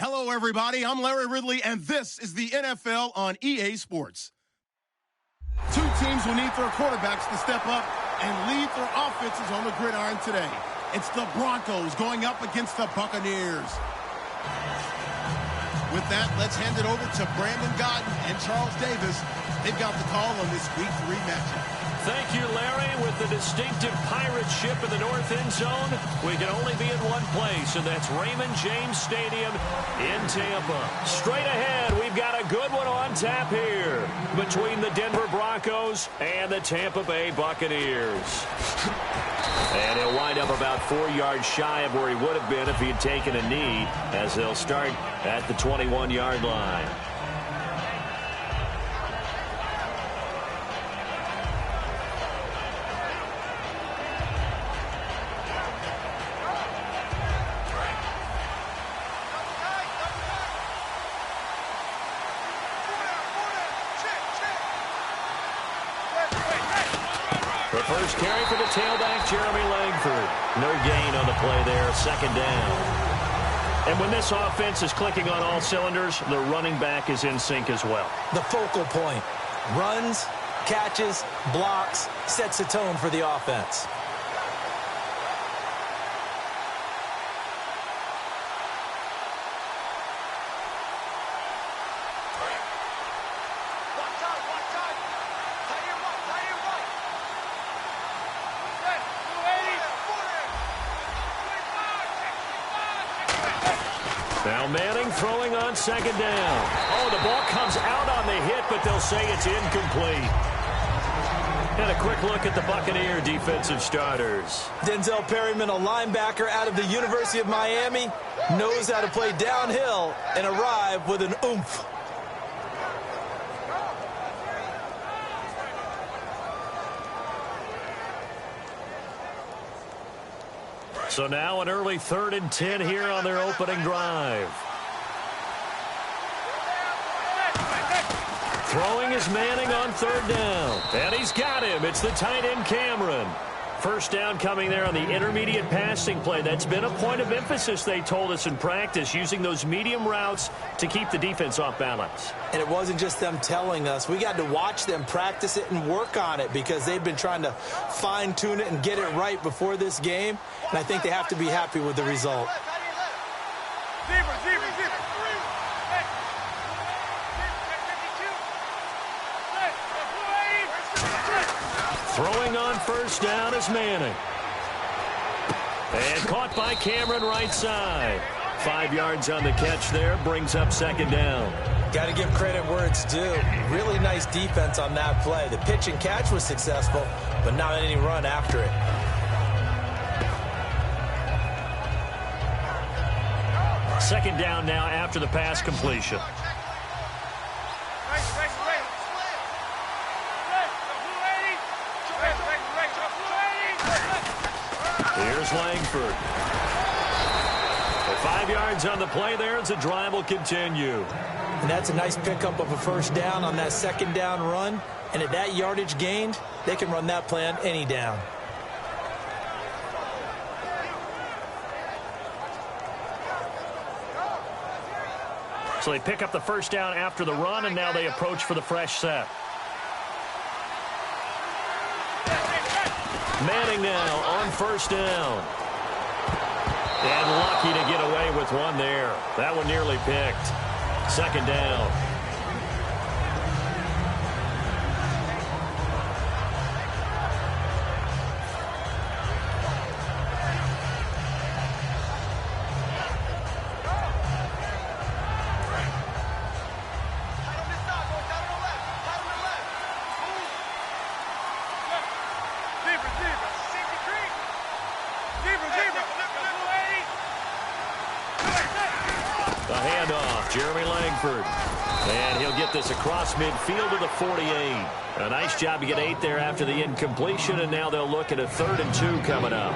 Hello, everybody. I'm Larry Ridley, and this is the NFL on EA Sports. Two teams will need their quarterbacks to step up and lead their offenses on the gridiron today. It's the Broncos going up against the Buccaneers. With that, let's hand it over to Brandon Godden and Charles Davis. They've got the call on this Week 3 matchup. Thank you, Larry. With the distinctive pirate ship in the north end zone, we can only be in one place, and that's Raymond James Stadium in Tampa. Straight ahead, we've got a good one on tap here between the Denver Broncos and the Tampa Bay Buccaneers. And he'll wind up about 4 yards shy of where he would have been if he had taken a knee, as they'll start at the 21-yard line. The first carry for the tailback, Jeremy Langford. No gain on the play there, second down. And when this offense is clicking on all cylinders, the running back is in sync as well. The focal point. Runs, catches, blocks, sets the tone for the offense. Now Manning throwing on second down. Oh, the ball comes out on the hit, but they'll say it's incomplete. And a quick look at the Buccaneer defensive starters. Denzel Perryman, a linebacker out of the University of Miami, knows how to play downhill and arrive with an oomph. So now an early 3rd and 10 here on their opening drive. Throwing is Manning on 3rd down. And he's got him. It's the tight end Cameron. First down coming there on the intermediate passing play. That's been a point of emphasis, they told us in practice, using those medium routes to keep the defense off balance. And it wasn't just them telling us. We got to watch them practice it and work on it because they've been trying to fine-tune it and get it right before this game. And I think they have to be happy with the result. Throwing on first down is Manning. And caught by Cameron right side. 5 yards on the catch there, brings up second down. Got to give credit where it's due. Really nice defense on that play. The pitch and catch was successful, but not any run after it. Second down now after the pass completion. Here's Langford. 5 yards on the play there as the drive will continue. And that's a nice pickup of a first down on that second down run. And at that yardage gained, they can run that play on any down. So they pick up the first down after the run, and now they approach for the fresh set. Manning now on first down. And lucky to get away with one there. That one nearly picked. Second down. The handoff, Jeremy Langford. And he'll get this across midfield to the 48. A nice job to get 8 there after the incompletion, and now they'll look at a 3rd and 2 coming up.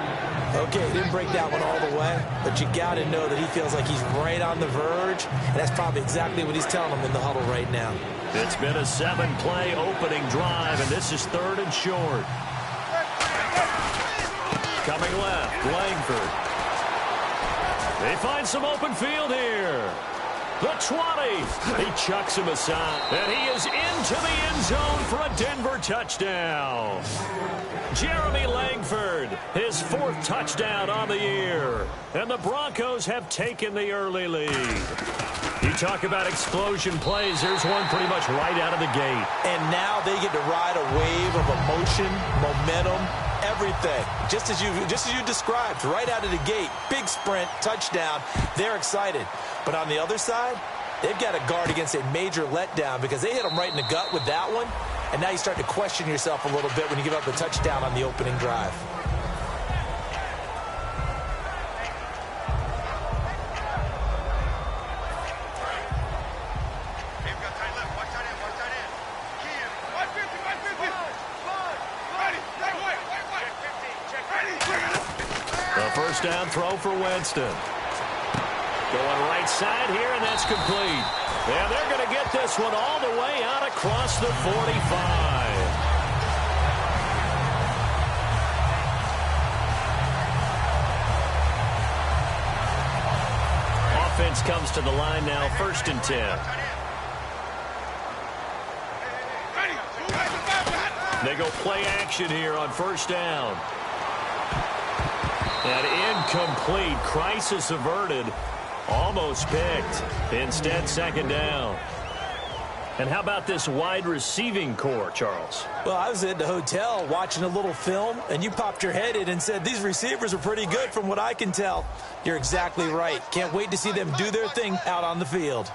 Okay, didn't break that one all the way, but you got to know that he feels like he's right on the verge, and that's probably exactly what he's telling them in the huddle right now. It's been a 7-play opening drive, and this is 3rd and short. Coming left, Langford. They find some open field here. The 20. He chucks him aside. And he is into the end zone for a Denver touchdown. Jeremy Langford, his 4th touchdown on the year. And the Broncos have taken the early lead. You talk about explosion plays. Here's one pretty much right out of the gate. And now they get to ride a wave of emotion, momentum, everything. Just as you described, right out of the gate. Big sprint, touchdown. They're excited. But on the other side, they've got to guard against a major letdown because they hit them right in the gut with that one. And now you start to question yourself a little bit when you give up a touchdown on the opening drive. The first down throw for Winston. Going right side here, and that's complete. And they're going to get this one all the way out across the 45. Offense comes to the line now, 1st and 10. They go play action here on first down. And incomplete. Crisis averted. Almost picked. Instead, 2nd down. And how about this wide receiving core, Charles? Well, I was at the hotel watching a little film, and you popped your head in and said, these receivers are pretty good from what I can tell. You're exactly right. Can't wait to see them do their thing out on the field.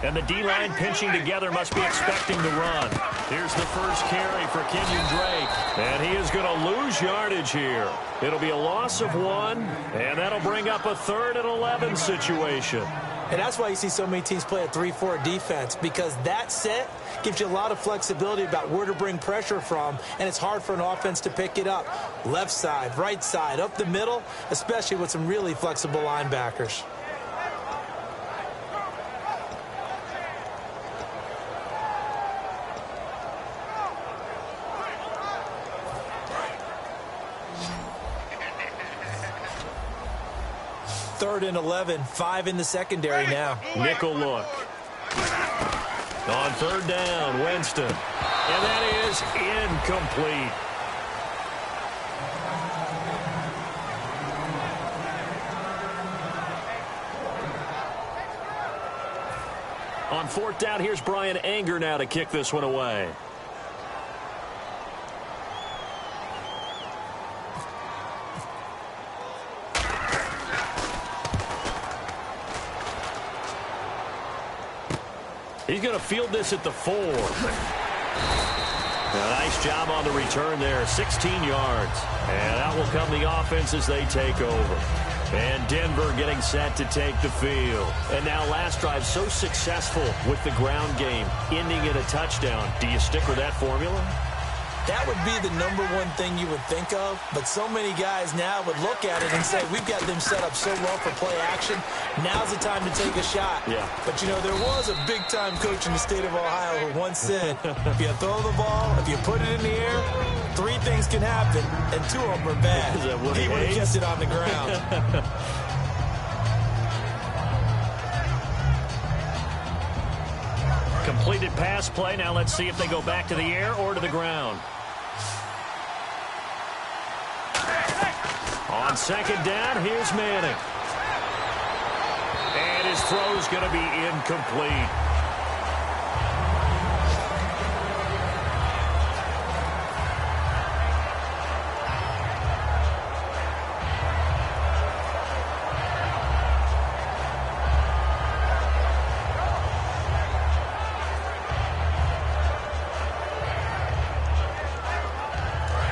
And the D-line pinching together must be expecting the run. Here's the first carry for Kenyon Drake. And he is going to lose yardage here. It'll be a loss of 1, and that'll bring up a 3rd and 11 situation. And that's why you see so many teams play a 3-4 defense, because that set gives you a lot of flexibility about where to bring pressure from, and it's hard for an offense to pick it up. Left side, right side, up the middle, especially with some really flexible linebackers. Third and 11, 5 in the secondary now. Nickel look. On 3rd down, Winston. And that is incomplete. On 4th down, here's Brian Anger now to kick this one away. He's going to field this at the 4. A nice job on the return there, 16 yards. And out will come the offense as they take over. And Denver getting set to take the field. And now last drive so successful with the ground game, ending in a touchdown. Do you stick with that formula? That would be the #1 thing you would think of, but so many guys now would look at it and say, we've got them set up so well for play action, now's the time to take a shot. Yeah. But, you know, there was a big-time coach in the state of Ohio who once said, if you throw the ball, if you put it in the air, 3 things can happen, and 2 of them are bad. He would have kept it on the ground. completed pass play. Now let's see if they go back to the air or to the ground. On second down, here's Manning. And his throw's going to be incomplete.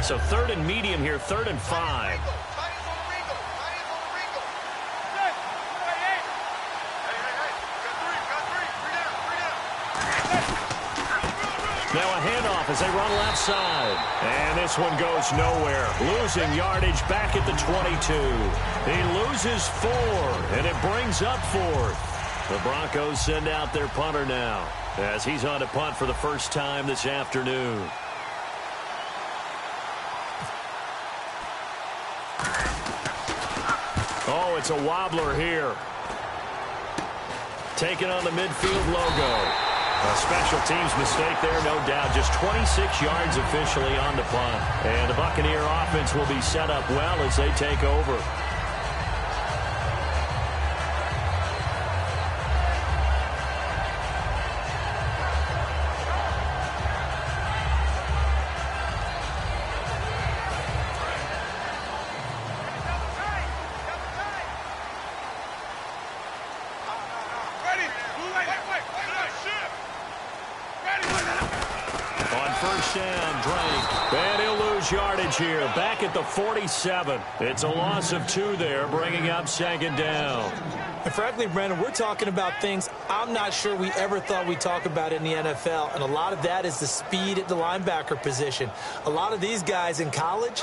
So third and medium here, 3rd and 5. Now a handoff as they run left side. And this one goes nowhere. Losing yardage back at the 22. He loses 4, and it brings up 4th. The Broncos send out their punter now as he's on to punt for the first time this afternoon. Oh, it's a wobbler here. Taking on the midfield logo. A special teams mistake there, no doubt. Just 26 yards officially on the punt. And the Buccaneer offense will be set up well as they take over. Yardage here, back at the 47. It's a loss of 2 there, bringing up second down. And frankly, Brandon, we're talking about things I'm not sure we ever thought we'd talk about in the NFL, and a lot of that is the speed at the linebacker position. A lot of these guys in college,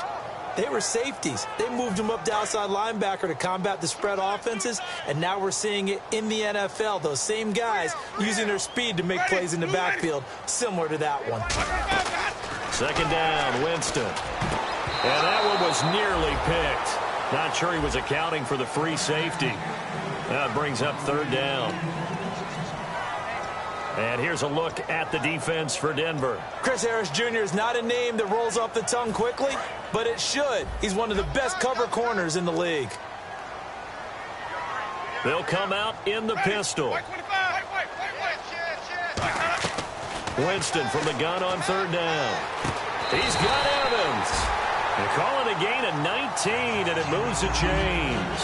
they were safeties. They moved them up to outside linebacker to combat the spread offenses, and now we're seeing it in the NFL. Those same guys using their speed to make plays in the backfield, similar to that one. Second down, Winston. And that one was nearly picked. Not sure he was accounting for the free safety. That brings up 3rd down. And here's a look at the defense for Denver. Chris Harris Jr. is not a name that rolls off the tongue quickly, but it should. He's one of the best cover corners in the league. They'll come out in the pistol. Winston from the gun on 3rd down. He's got Evans. They call it a gain of 19, and it moves the chains.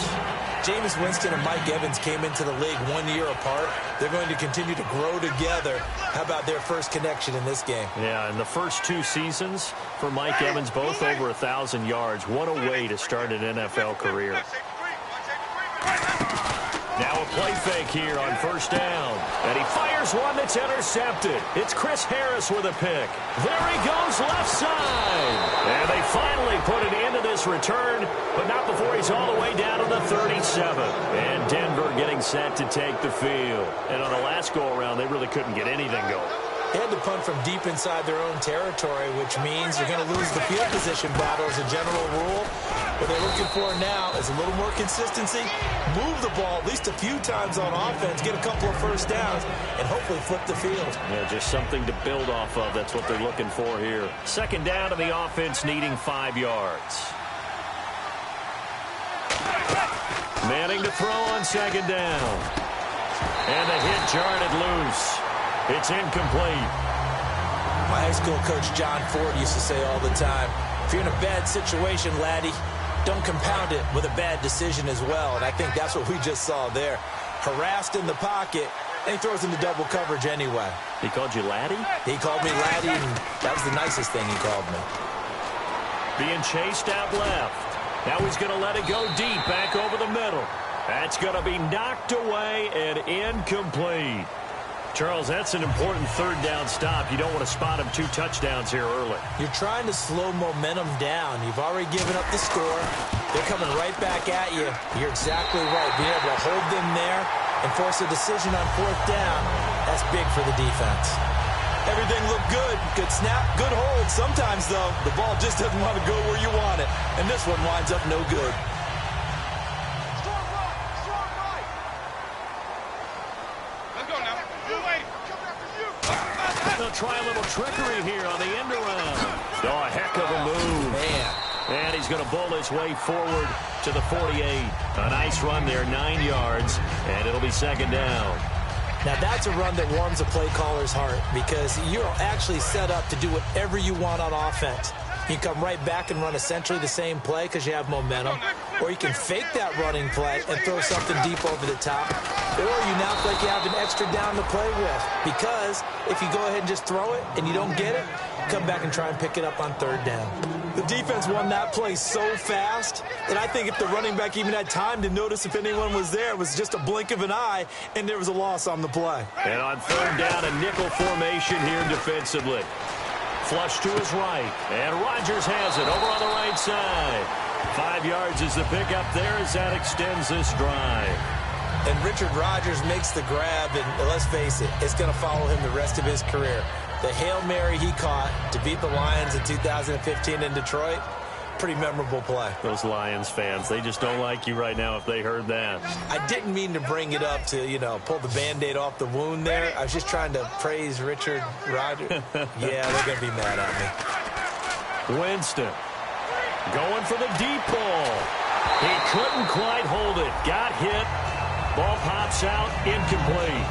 Jameis Winston and Mike Evans came into the league 1 year apart. They're going to continue to grow together. How about their first connection in this game? Yeah, in the first 2 seasons for Mike Evans, both over 1,000 yards. What a way to start an NFL career. Now a play fake here on 1st down. And he fires one that's intercepted. It's Chris Harris with a pick. There he goes left side. And they finally put an end to this return, but not before he's all the way down to the 37. And Denver getting set to take the field. And on the last go-around, they really couldn't get anything going. They had to punt from deep inside their own territory, which means you're going to lose the field position battle as a general rule. What they're looking for now is a little more consistency, move the ball at least a few times on offense, get a couple of first downs, and hopefully flip the field. Yeah, just something to build off of. That's what they're looking for here. Second down, and the offense needing 5 yards. Manning to throw on second down. And the hit jarred it loose. It's incomplete. My high school coach, John Ford, used to say all the time, if you're in a bad situation, laddie, don't compound it with a bad decision as well. And I think that's what we just saw there. Harassed in the pocket, and he throws into double coverage anyway. He called you laddie? He called me laddie, and that was the nicest thing he called me. Being chased out left. Now he's going to let it go deep back over the middle. That's going to be knocked away and incomplete. Charles, that's an important 3rd down stop. You don't want to spot him 2 touchdowns here early. You're trying to slow momentum down. You've already given up the score. They're coming right back at you. You're exactly right. Being able to hold them there and force a decision on 4th down, that's big for the defense. Everything looked good. Good snap, good hold. Sometimes, though, the ball just doesn't want to go where you want it. And this one winds up no good. try a little trickery here on the end around. Oh, a heck of a move. Man. And he's going to bowl his way forward to the 48. A nice run there, 9 yards, and it'll be second down. Now, that's a run that warms a play caller's heart because you're actually set up to do whatever you want on offense. You can come right back and run essentially the same play because you have momentum, or you can fake that running play and throw something deep over the top, or you now feel like you have an extra down to play with because if you go ahead and just throw it and you don't get it, come back and try and pick it up on third down. The defense won that play so fast that I think if the running back even had time to notice if anyone was there, it was just a blink of an eye, and there was a loss on the play. And on third down, a nickel formation here defensively. Flush to his right, and Rodgers has it over on the right side. 5 yards is the pickup there as that extends this drive. And Richard Rodgers makes the grab, and let's face it, it's going to follow him the rest of his career. The Hail Mary he caught to beat the Lions in 2015 in Detroit, pretty memorable play. Those Lions fans, they just don't like you right now if they heard that. I didn't mean to bring it up to, pull the Band-Aid off the wound there. I was just trying to praise Richard Rodgers. Yeah, they're going to be mad at me. Winston going for the deep ball. He couldn't quite hold it. Got hit. Ball pops out, incomplete.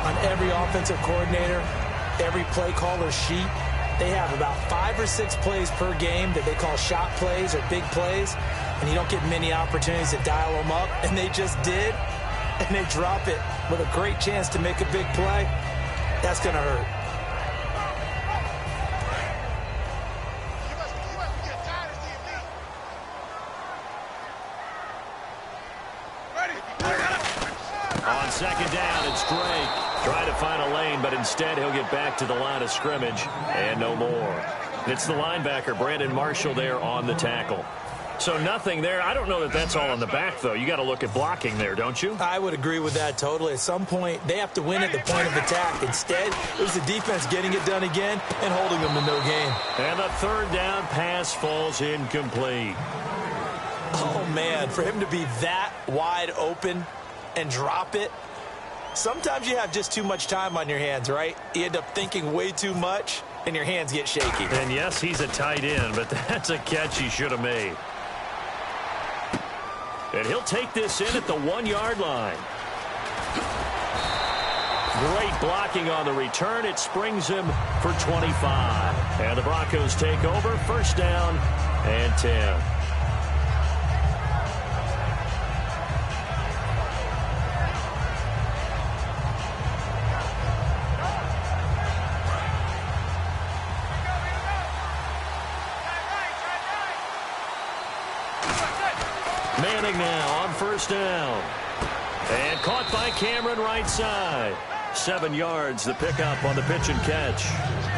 On every offensive coordinator, every play caller sheet, they have about 5 or 6 plays per game that they call shot plays or big plays, and you don't get many opportunities to dial them up, and they just did, and they drop it with a great chance to make a big play. That's going to hurt. On second down, it's Drake. Trying to find a lane, but instead he'll get back to the line of scrimmage and no more. It's the linebacker, Brandon Marshall, there on the tackle. So nothing there. I don't know that that's all in the back, though. You got to look at blocking there, don't you? I would agree with that totally. At some point, they have to win at the point of attack. Instead, it was the defense getting it done again and holding them to no gain. And the third down pass falls incomplete. Oh, man, for him to be that wide open and drop it. Sometimes you have just too much time on your hands, right? You end up thinking way too much, and your hands get shaky. And yes, he's a tight end, but that's a catch he should have made. And he'll take this in at the 1-yard line. Great blocking on the return. It springs him for 25. And the Broncos take over. First down and 10. Manning now on first down. And caught by Cameron right side. 7 yards, the pickup on the pitch and catch.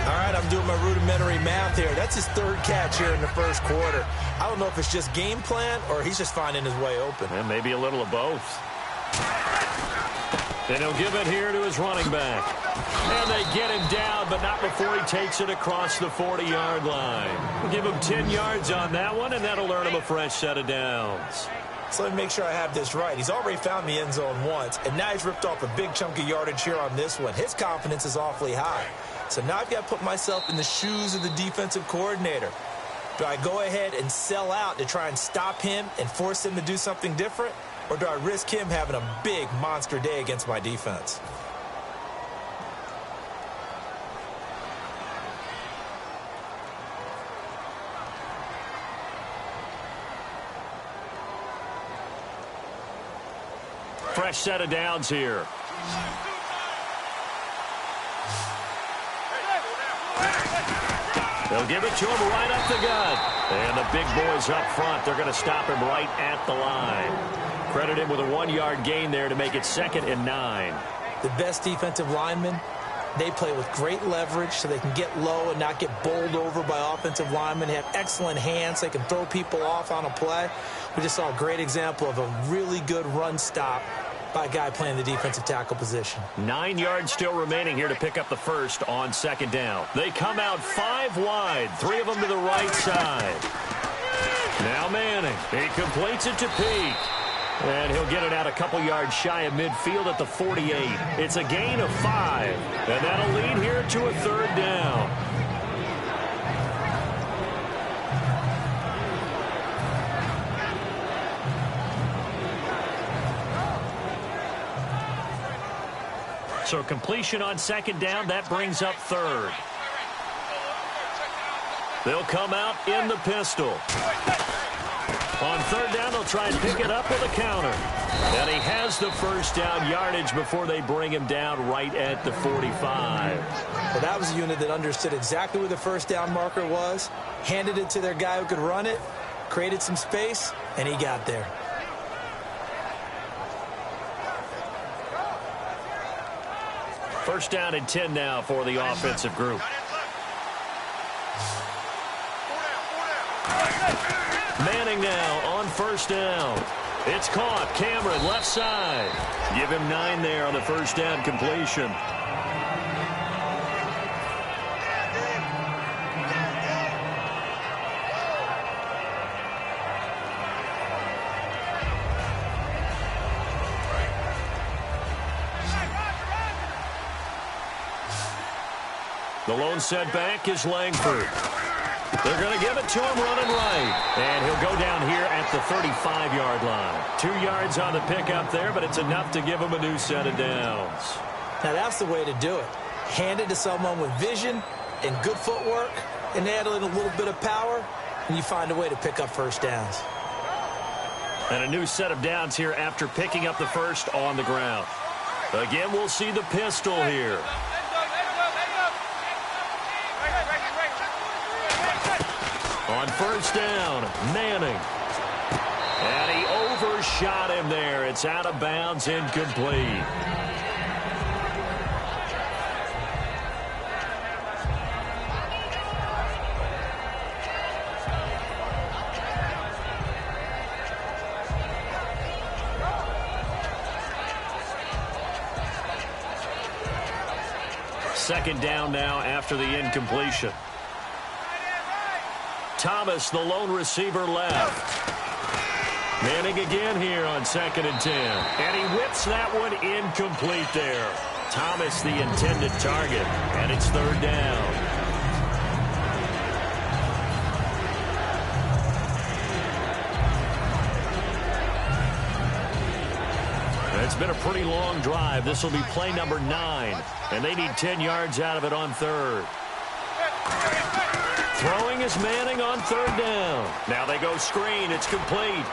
All right, I'm doing my rudimentary math here. That's his third catch here in the first quarter. I don't know if it's just game plan or he's just finding his way open. And maybe a little of both. Then he'll give it here to his running back. And they get him down, but not before he takes it across the 40-yard line. We'll give him 10 yards on that one, and that'll earn him a fresh set of downs. So let me make sure I have this right. He's already found the end zone once, and now he's ripped off a big chunk of yardage here on this one. His confidence is awfully high. So now I've got to put myself in the shoes of the defensive coordinator. Do I go ahead and sell out to try and stop him and force him to do something different? Or do I risk him having a big monster day against my defense? Fresh set of downs here. They'll give it to him right up the gut. And the big boys up front, they're going to stop him right at the line. Credit him with a 1-yard gain there to make it 2nd and 9. The best defensive linemen, they play with great leverage so they can get low and not get bowled over by offensive linemen. They have excellent hands. They can throw people off on a play. We just saw a great example of a really good run stop by a guy playing the defensive tackle position. 9 yards still remaining here to pick up the first on 2nd down. They come out 5 wide, 3 of them to the right side. Now Manning. He completes it to Peak. And he'll get it out a couple yards shy of midfield at the 48. It's a gain of 5. And that'll lead here to a 3rd down. So completion on 2nd down, that brings up 3rd. They'll come out in the pistol. On 3rd down, they'll try and pick it up with a counter. And he has the 1st down yardage before they bring him down right at the 45. Well, that was a unit that understood exactly where the 1st down marker was, handed it to their guy who could run it, created some space, and he got there. First down and 10 now for the offensive group. Manning now on 1st down. It's caught. Cameron left side. Give him 9 there on the 1st down completion. The lone setback is Langford. They're going to give it to him running right. And he'll go down here at the 35-yard line. 2 yards on the pickup there, but it's enough to give him a new set of downs. Now that's the way to do it. Hand it to someone with vision and good footwork and add in a little bit of power, and you find a way to pick up 1st downs. And a new set of downs here after picking up the 1st on the ground. Again, we'll see the pistol here. On 1st down, Manning. And he overshot him there. It's out of bounds, incomplete. Second down now after the incompletion. Thomas, the lone receiver, left. Manning again here on 2nd and 10. And he whips that one incomplete there. Thomas, the intended target. And it's 3rd down. It's been a pretty long drive. This will be play number 9. And they need 10 yards out of it on 3rd. Throwing is Manning on 3rd down. Now they go screen. It's complete.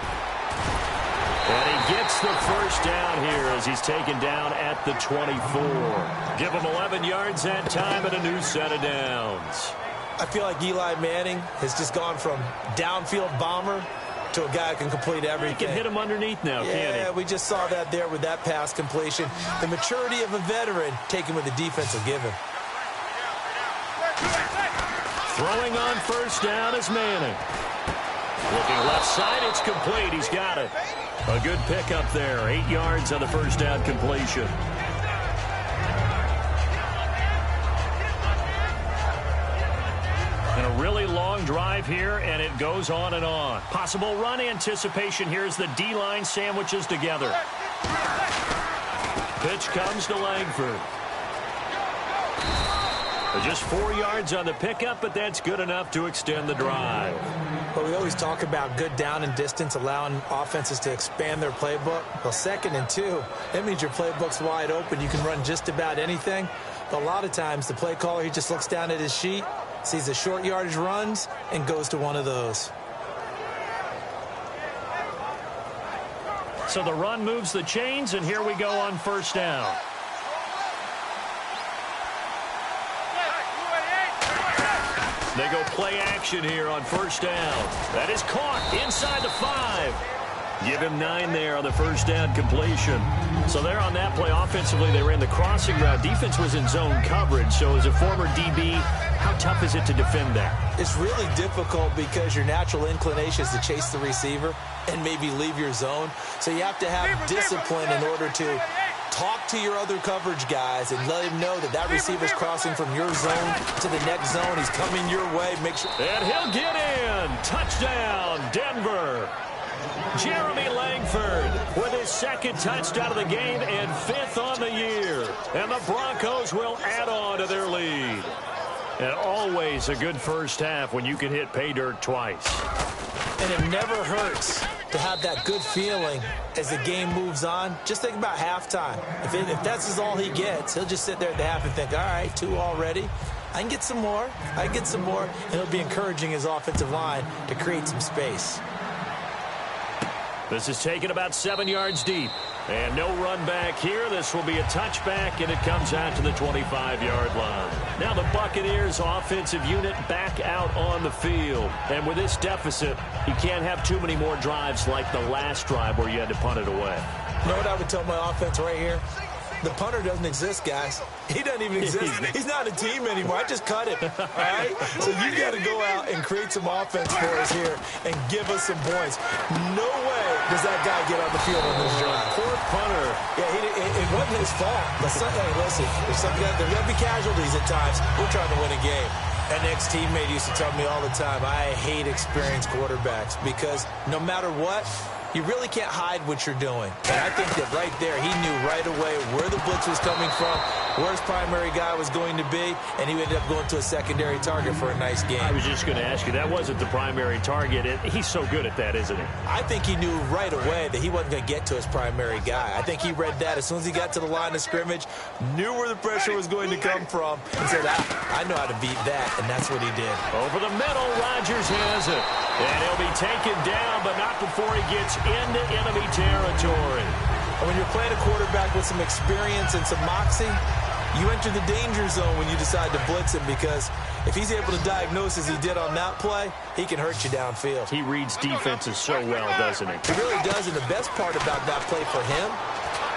And he gets the 1st down here as he's taken down at the 24. Give him 11 yards that time and a new set of downs. I feel like Eli Manning has just gone from downfield bomber to a guy who can complete everything. He can hit him underneath now, can't he? Yeah, we just saw that there with that pass completion. The maturity of a veteran taken with the defense will give him. Throwing on 1st down is Manning. Looking left side, it's complete. He's got it. A good pickup there. 8 yards on the 1st down completion. And a really long drive here, and it goes on and on. Possible run anticipation here as the D-line sandwiches together. Pitch comes to Langford. Just 4 yards on the pickup, but that's good enough to extend the drive. Well, we always talk about good down and distance, allowing offenses to expand their playbook. Well, 2nd and 2, that means your playbook's wide open. You can run just about anything. But a lot of times, the play caller, he just looks down at his sheet, sees the short yardage runs, and goes to one of those. So the run moves the chains, and here we go on 1st down. They go play action here on 1st down. That is caught inside the 5. Give him 9 there on the 1st down completion. So there on that play, offensively, they ran the crossing route. Defense was in zone coverage. So as a former DB, how tough is it to defend that? It's really difficult because your natural inclination is to chase the receiver and maybe leave your zone. So you have to have discipline in order to talk to your other coverage guys and let him know that that receiver's crossing from your zone to the next zone. He's coming your way. Make sure. And he'll get in. Touchdown, Denver. Jeremy Langford with his second touchdown of the game and 5th on the year. And the Broncos will add on to their lead. And always a good first half when you can hit pay dirt twice. And it never hurts to have that good feeling as the game moves on. Just think about halftime. If that's all he gets, he'll just sit there at the half and think, all right, 2 already. I can get some more. I can get some more. And he'll be encouraging his offensive line to create some space. This is taken about 7 yards deep. And no run back here. This will be a touchback, and it comes out to the 25-yard line. Now the Buccaneers offensive unit back out on the field. And with this deficit, you can't have too many more drives like the last drive where you had to punt it away. You know what I would tell my offense right here? The punter doesn't exist, guys. He doesn't even exist. He's not a team anymore. I just cut him, all right? So you got to go out and create some offense for us here and give us some points. No way does that guy get on the field on this drive. Poor punter. Yeah, it wasn't his fault. But hey, listen, there's going to be casualties at times. We're trying to win a game. An ex-teammate used to tell me all the time, I hate experienced quarterbacks because no matter what, you really can't hide what you're doing. And I think that right there, he knew right away where the blitz was coming from, where his primary guy was going to be, and he ended up going to a secondary target for a nice game. I was just going to ask you, that wasn't the primary target. He's so good at that, isn't he? I think he knew right away that he wasn't going to get to his primary guy. I think he read that as soon as he got to the line of scrimmage, knew where the pressure was going to come from, and said, I know how to beat that, and that's what he did. Over the middle, Rodgers has it. And he'll be taken down, but not before he gets into enemy territory. And when you're playing a quarterback with some experience and some moxie, you enter the danger zone when you decide to blitz him because if he's able to diagnose as he did on that play, he can hurt you downfield. He reads defenses so well, doesn't he? He really does, and the best part about that play for him,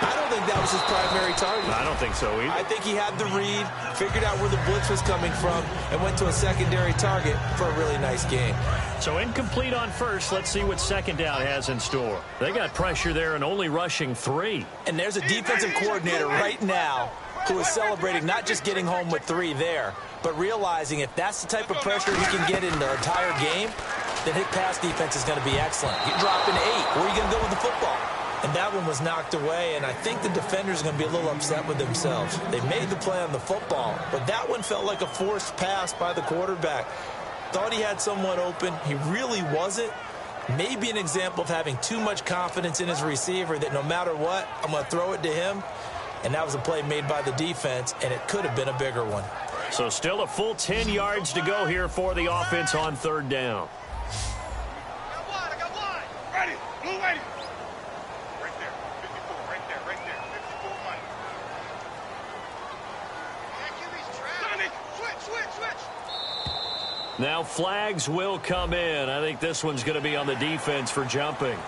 I don't think that was his primary target. I don't think so either. I think he had the read, figured out where the blitz was coming from, and went to a secondary target for a really nice game. So incomplete on first. Let's see what second down has in store. They got pressure there and only rushing 3. And there's a defensive coordinator right now who is celebrating not just getting home with 3 there, but realizing if that's the type of pressure he can get in the entire game, then his pass defense is going to be excellent. You drop in 8. Where are you going to go with the football? And that one was knocked away, and I think the defenders are going to be a little upset with themselves. They made the play on the football, but that one felt like a forced pass by the quarterback. Thought he had someone open. He really wasn't. Maybe an example of having too much confidence in his receiver that no matter what, I'm going to throw it to him. And that was a play made by the defense, and it could have been a bigger one. So still a full 10 yards to go here for the offense on third down. I got one. Ready. Blue ready. Right there. 54. Right there. 54 money. Sonic, switch. Now flags will come in. I think this one's going to be on the defense for jumping.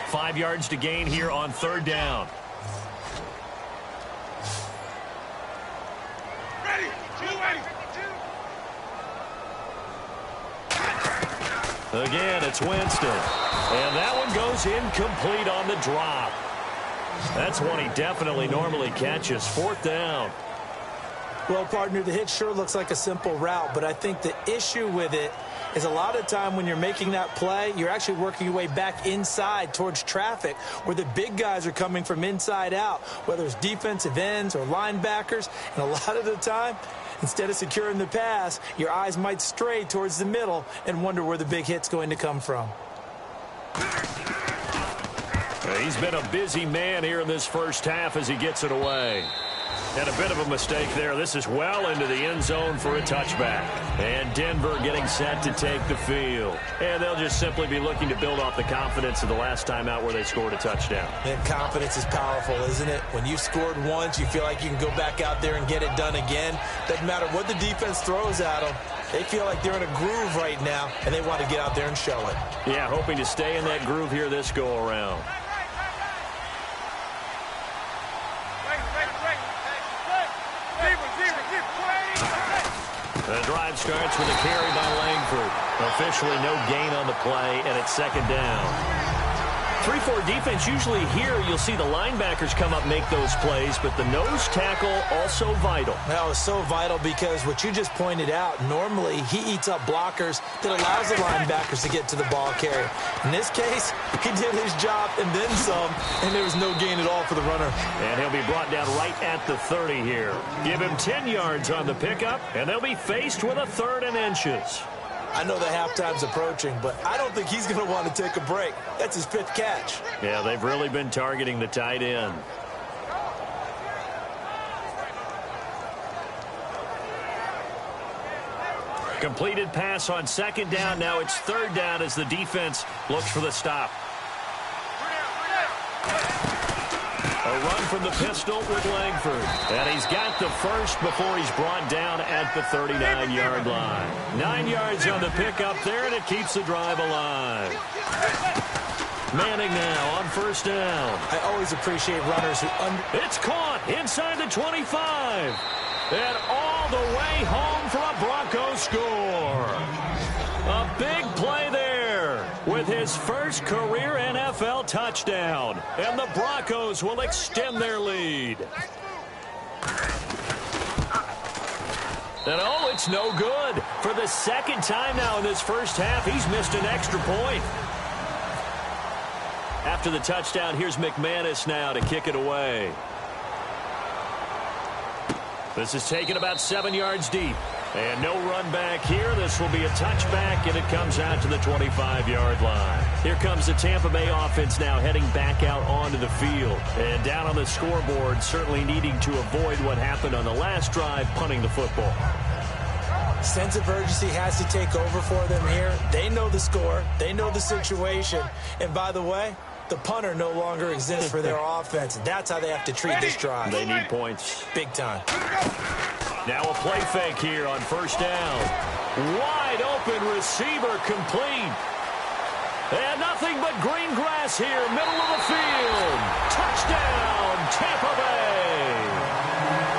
Five yards to gain here on third down. Ready. Again, it's Winston. And that one goes incomplete on the drop. That's one he definitely normally catches. Fourth down. Well, partner, the hit sure looks like a simple route, but I think the issue with it is a lot of time when you're making that play, you're actually working your way back inside towards traffic where the big guys are coming from inside out, whether it's defensive ends or linebackers. And a lot of the time, instead of securing the pass, your eyes might stray towards the middle and wonder where the big hit's going to come from. He's been a busy man here in this first half as he gets it away. And a bit of a mistake there. This is well into the end zone for a touchback. And Denver getting set to take the field. And they'll just simply be looking to build off the confidence of the last time out where they scored a touchdown. And confidence is powerful, isn't it? When you scored once, you feel like you can go back out there and get it done again. Doesn't matter what the defense throws at them. They feel like they're in a groove right now, and they want to get out there and show it. Yeah, hoping to stay in that groove here this go-around. The drive starts with a carry by Langford. Officially no gain on the play, and it's second down. 3-4 defense, usually here you'll see the linebackers come up, make those plays, but the nose tackle also vital. That was so vital because what you just pointed out, normally he eats up blockers that allows the linebackers to get to the ball carrier. In this case, he did his job and then some, and there was no gain at all for the runner. And he'll be brought down right at the 30 here. Give him 10 yards on the pickup, and they'll be faced with a 3rd and inches. I know the halftime's approaching, but I don't think he's going to want to take a break. That's his 5th catch. Yeah, they've really been targeting the tight end. Completed pass on 2nd down. Now it's 3rd down as the defense looks for the stop. A run from the pistol with Langford. And he's got the first before he's brought down at the 39-yard line. 9 yards on the pickup there, and it keeps the drive alive. Manning now on 1st down. I always appreciate runners who It's caught inside the 25. And all the way home for a Broncos score. A big play there with his first career NFL touchdown. And the Broncos will extend their lead. And oh, it's no good. For the 2nd time now in this first half, he's missed an extra point. After the touchdown, here's McManus now to kick it away. This is taken about 7 yards deep. And no run back here. This will be a touchback, and it comes out to the 25-yard line. Here comes the Tampa Bay offense now heading back out onto the field. And down on the scoreboard, certainly needing to avoid what happened on the last drive, punting the football. Sense of urgency has to take over for them here. They know the score. They know the situation. And by the way, the punter no longer exists for their offense. That's how they have to treat this drive. They need points. Big time. Now a play fake here on 1st down. Wide open receiver complete. And nothing but green grass here, middle of the field. Touchdown, Tampa Bay.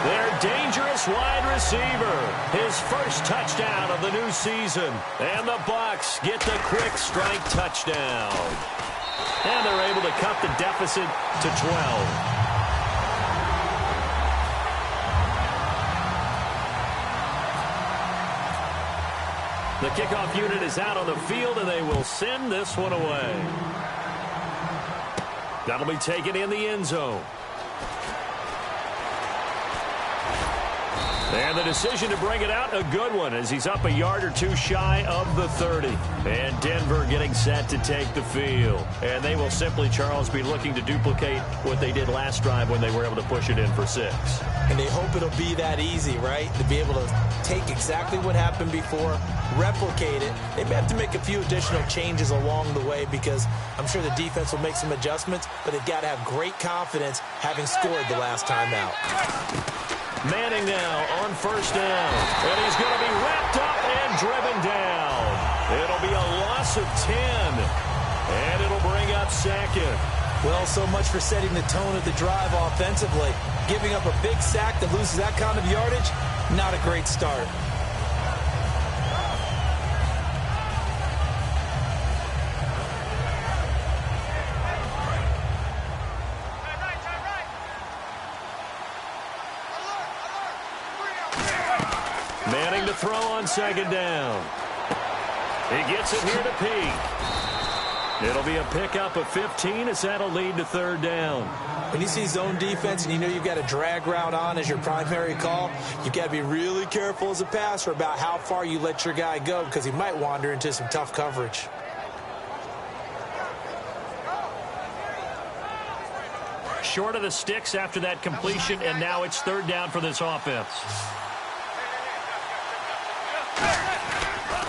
Their dangerous wide receiver. His first touchdown of the new season. And the Bucs get the quick strike touchdown. And they're able to cut the deficit to 12. The kickoff unit is out on the field, and they will send this one away. That'll be taken in the end zone. And the decision to bring it out, a good one, as he's up a yard or two shy of the 30. And Denver getting set to take the field. And they will simply, Charles, be looking to duplicate what they did last drive when they were able to push it in for 6. And they hope it'll be that easy, right? To be able to take exactly what happened before, replicate it. They may have to make a few additional changes along the way because I'm sure the defense will make some adjustments, but they've got to have great confidence having scored the last time out. Manning now on 1st down. And he's going to be wrapped up and driven down. It'll be a loss of 10. And it'll bring up 2nd. Well, so much for setting the tone of the drive offensively. Giving up a big sack that loses that kind of yardage, not a great start. Manning to throw on 2nd down. He gets it here to Peak. It'll be a pickup of 15 as that'll lead to 3rd down. When you see zone defense and you know you've got a drag route on as your primary call, you've got to be really careful as a passer about how far you let your guy go because he might wander into some tough coverage. Short of the sticks after that completion, and now it's 3rd down for this offense.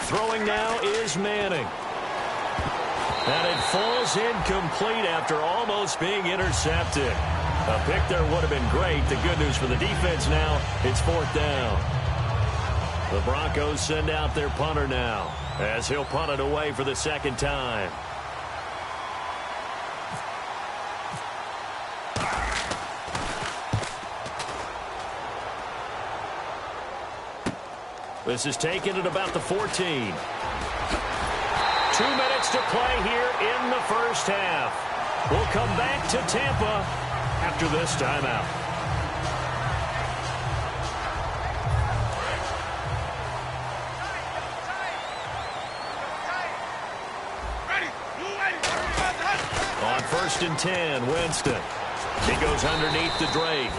Throwing now is Manning. And it falls incomplete after almost being intercepted. A pick there would have been great. The good news for the defense now, it's 4th down. The Broncos send out their punter now as he'll punt it away for the 2nd time. This is taken at about the 14. 2 minutes to play here in the first half. We'll come back to Tampa after this timeout. On 1st and 10, Winston. He goes underneath to Drake.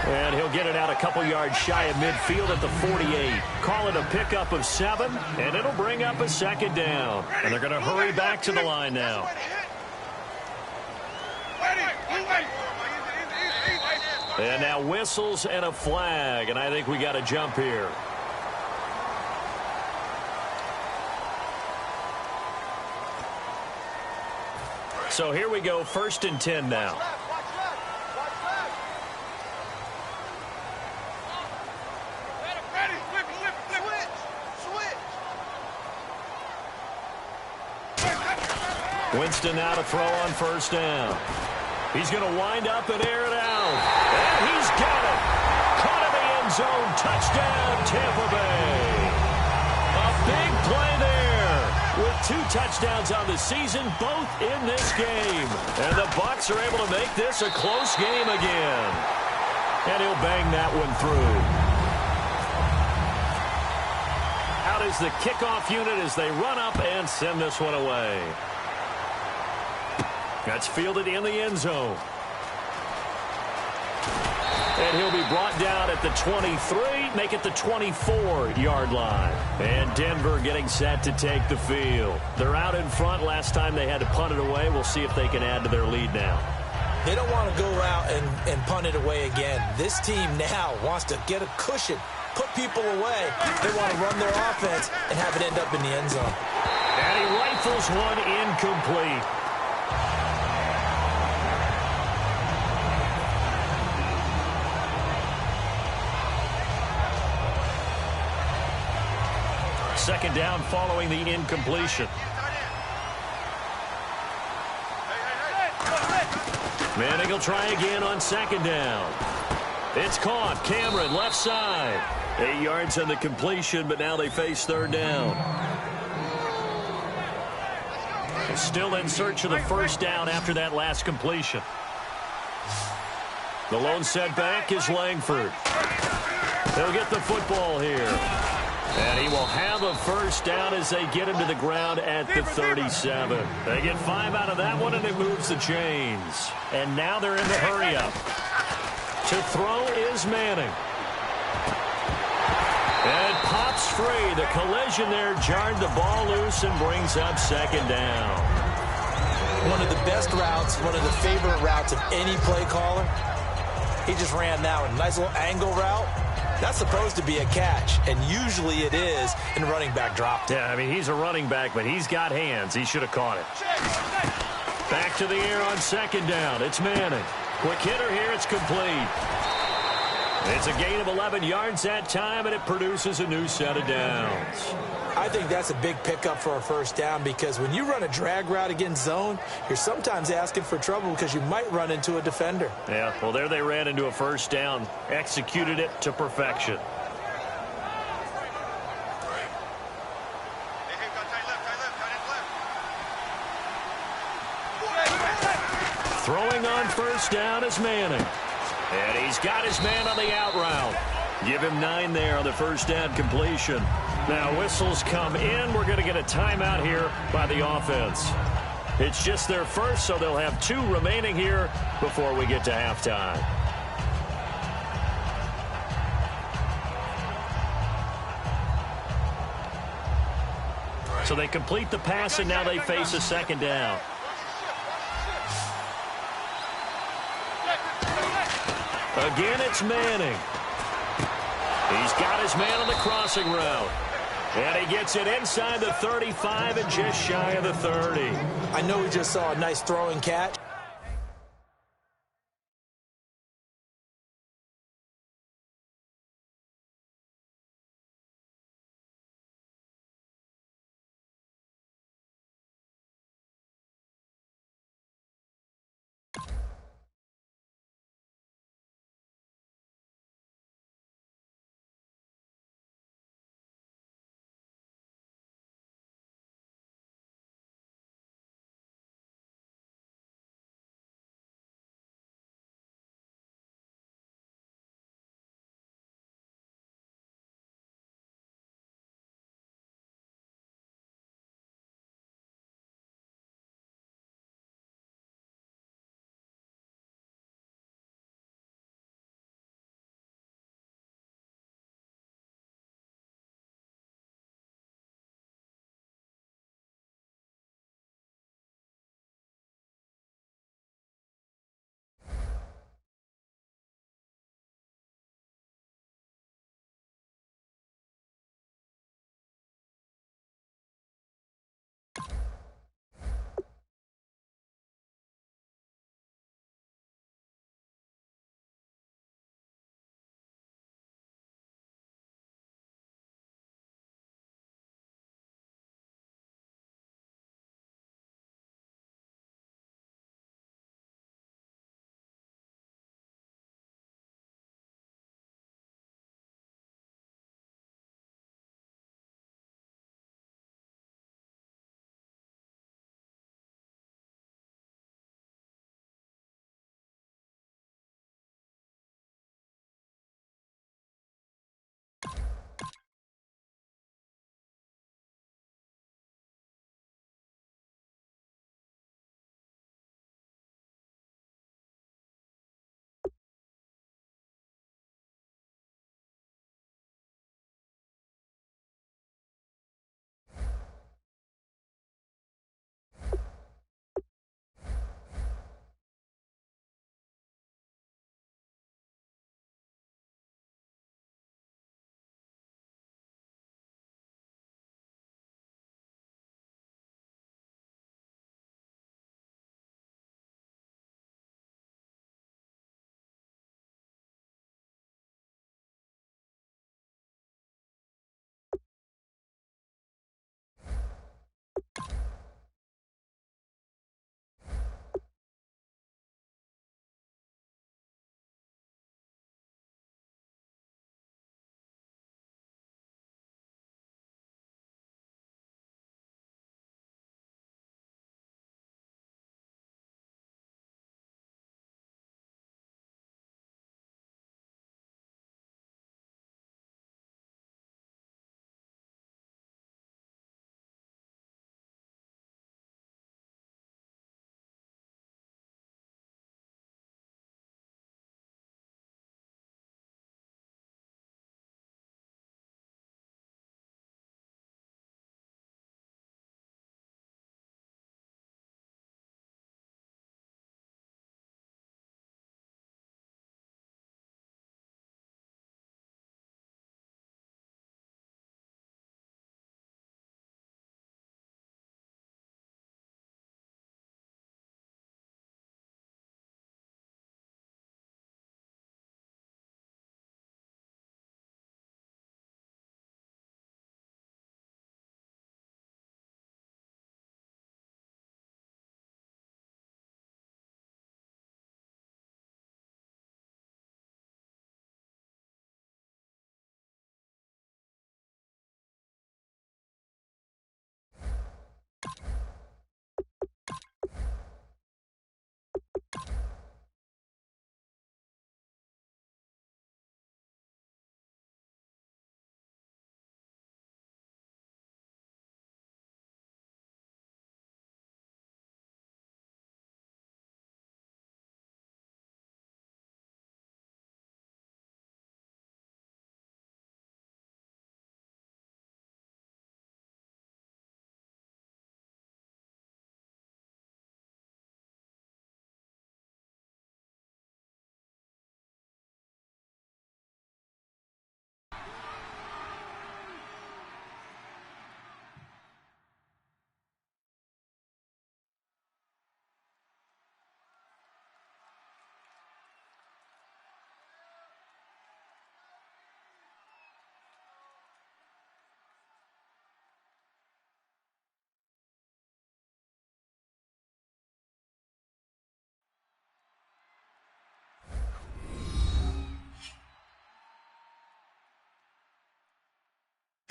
And he'll get it out a couple yards shy of midfield at the 48. Call it a pickup of 7, and it'll bring up a 2nd down. And they're going to hurry back to the line now. And now whistles and a flag, and I think we got a jump here. So here we go, 1st and 10 now. Winston now to throw on 1st down. He's going to wind up and air it out. And he's got it. Caught in the end zone. Touchdown, Tampa Bay. A big play there. With 2 touchdowns on the season, both in this game. And the Bucs are able to make this a close game again. And he'll bang that one through. Out is the kickoff unit as they run up and send this one away. That's fielded in the end zone. And he'll be brought down at the 23, make it the 24-yard line. And Denver getting set to take the field. They're out in front. Last time they had to punt it away. We'll see if they can add to their lead now. They don't want to go out and punt it away again. This team now wants to get a cushion, put people away. They want to run their offense and have it end up in the end zone. And he rifles one incomplete. Second down following the incompletion. Manning will try again on 2nd down. It's caught. Cameron left side. 8 yards on the completion, but now they face 3rd down. Still in search of the 1st down after that last completion. The lone setback is Langford. They'll get the football here. And he will have a 1st down as they get him to the ground at the 37. They get 5 out of that one, and it moves the chains. And now they're in the hurry-up. To throw is Manning. And it pops free. The collision there jarred the ball loose and brings up 2nd down. One of the best routes, one of the favorite routes of any play caller. He just ran that one. Nice little angle route. That's supposed to be a catch, and usually it is in running back drop. Yeah, I mean, he's a running back, but he's got hands. He should have caught it. Back to the air on 2nd down. It's Manning. Quick hitter here. It's complete. It's a gain of 11 yards that time, and it produces a new set of downs. I think that's a big pickup for a 1st down because when you run a drag route against zone, you're sometimes asking for trouble because you might run into a defender. Yeah, well, there they ran into a 1st down, executed it to perfection. Throwing on 1st down is Manning. And he's got his man on the out route. Give him 9 there on the 1st down completion. Now whistles come in. We're going to get a timeout here by the offense. It's just their first, so they'll have 2 remaining here before we get to halftime. So they complete the pass, and now they face a 2nd down. Again, it's Manning. He's got his man on the crossing route. And he gets it inside the 35 and just shy of the 30. I know we just saw a nice throwing catch.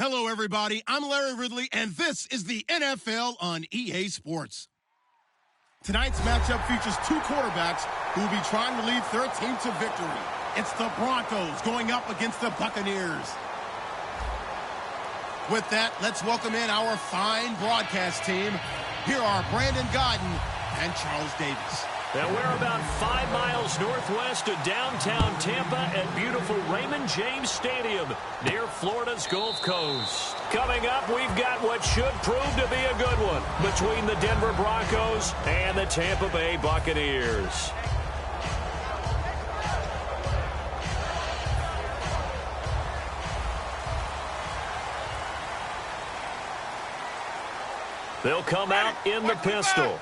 Hello, everybody. I'm Larry Ridley, and this is the NFL on EA Sports. Tonight's matchup features two quarterbacks who will be trying to lead their team to victory. It's the Broncos going up against the Buccaneers. With that, let's welcome in our fine broadcast team. Here are Brandon Godden and Charles Davis. And we're about 5 miles northwest of downtown Tampa at beautiful Raymond James Stadium near Florida's Gulf Coast. Coming up, we've got what should prove to be a good one between the Denver Broncos and the Tampa Bay Buccaneers. They'll come out in the pistol.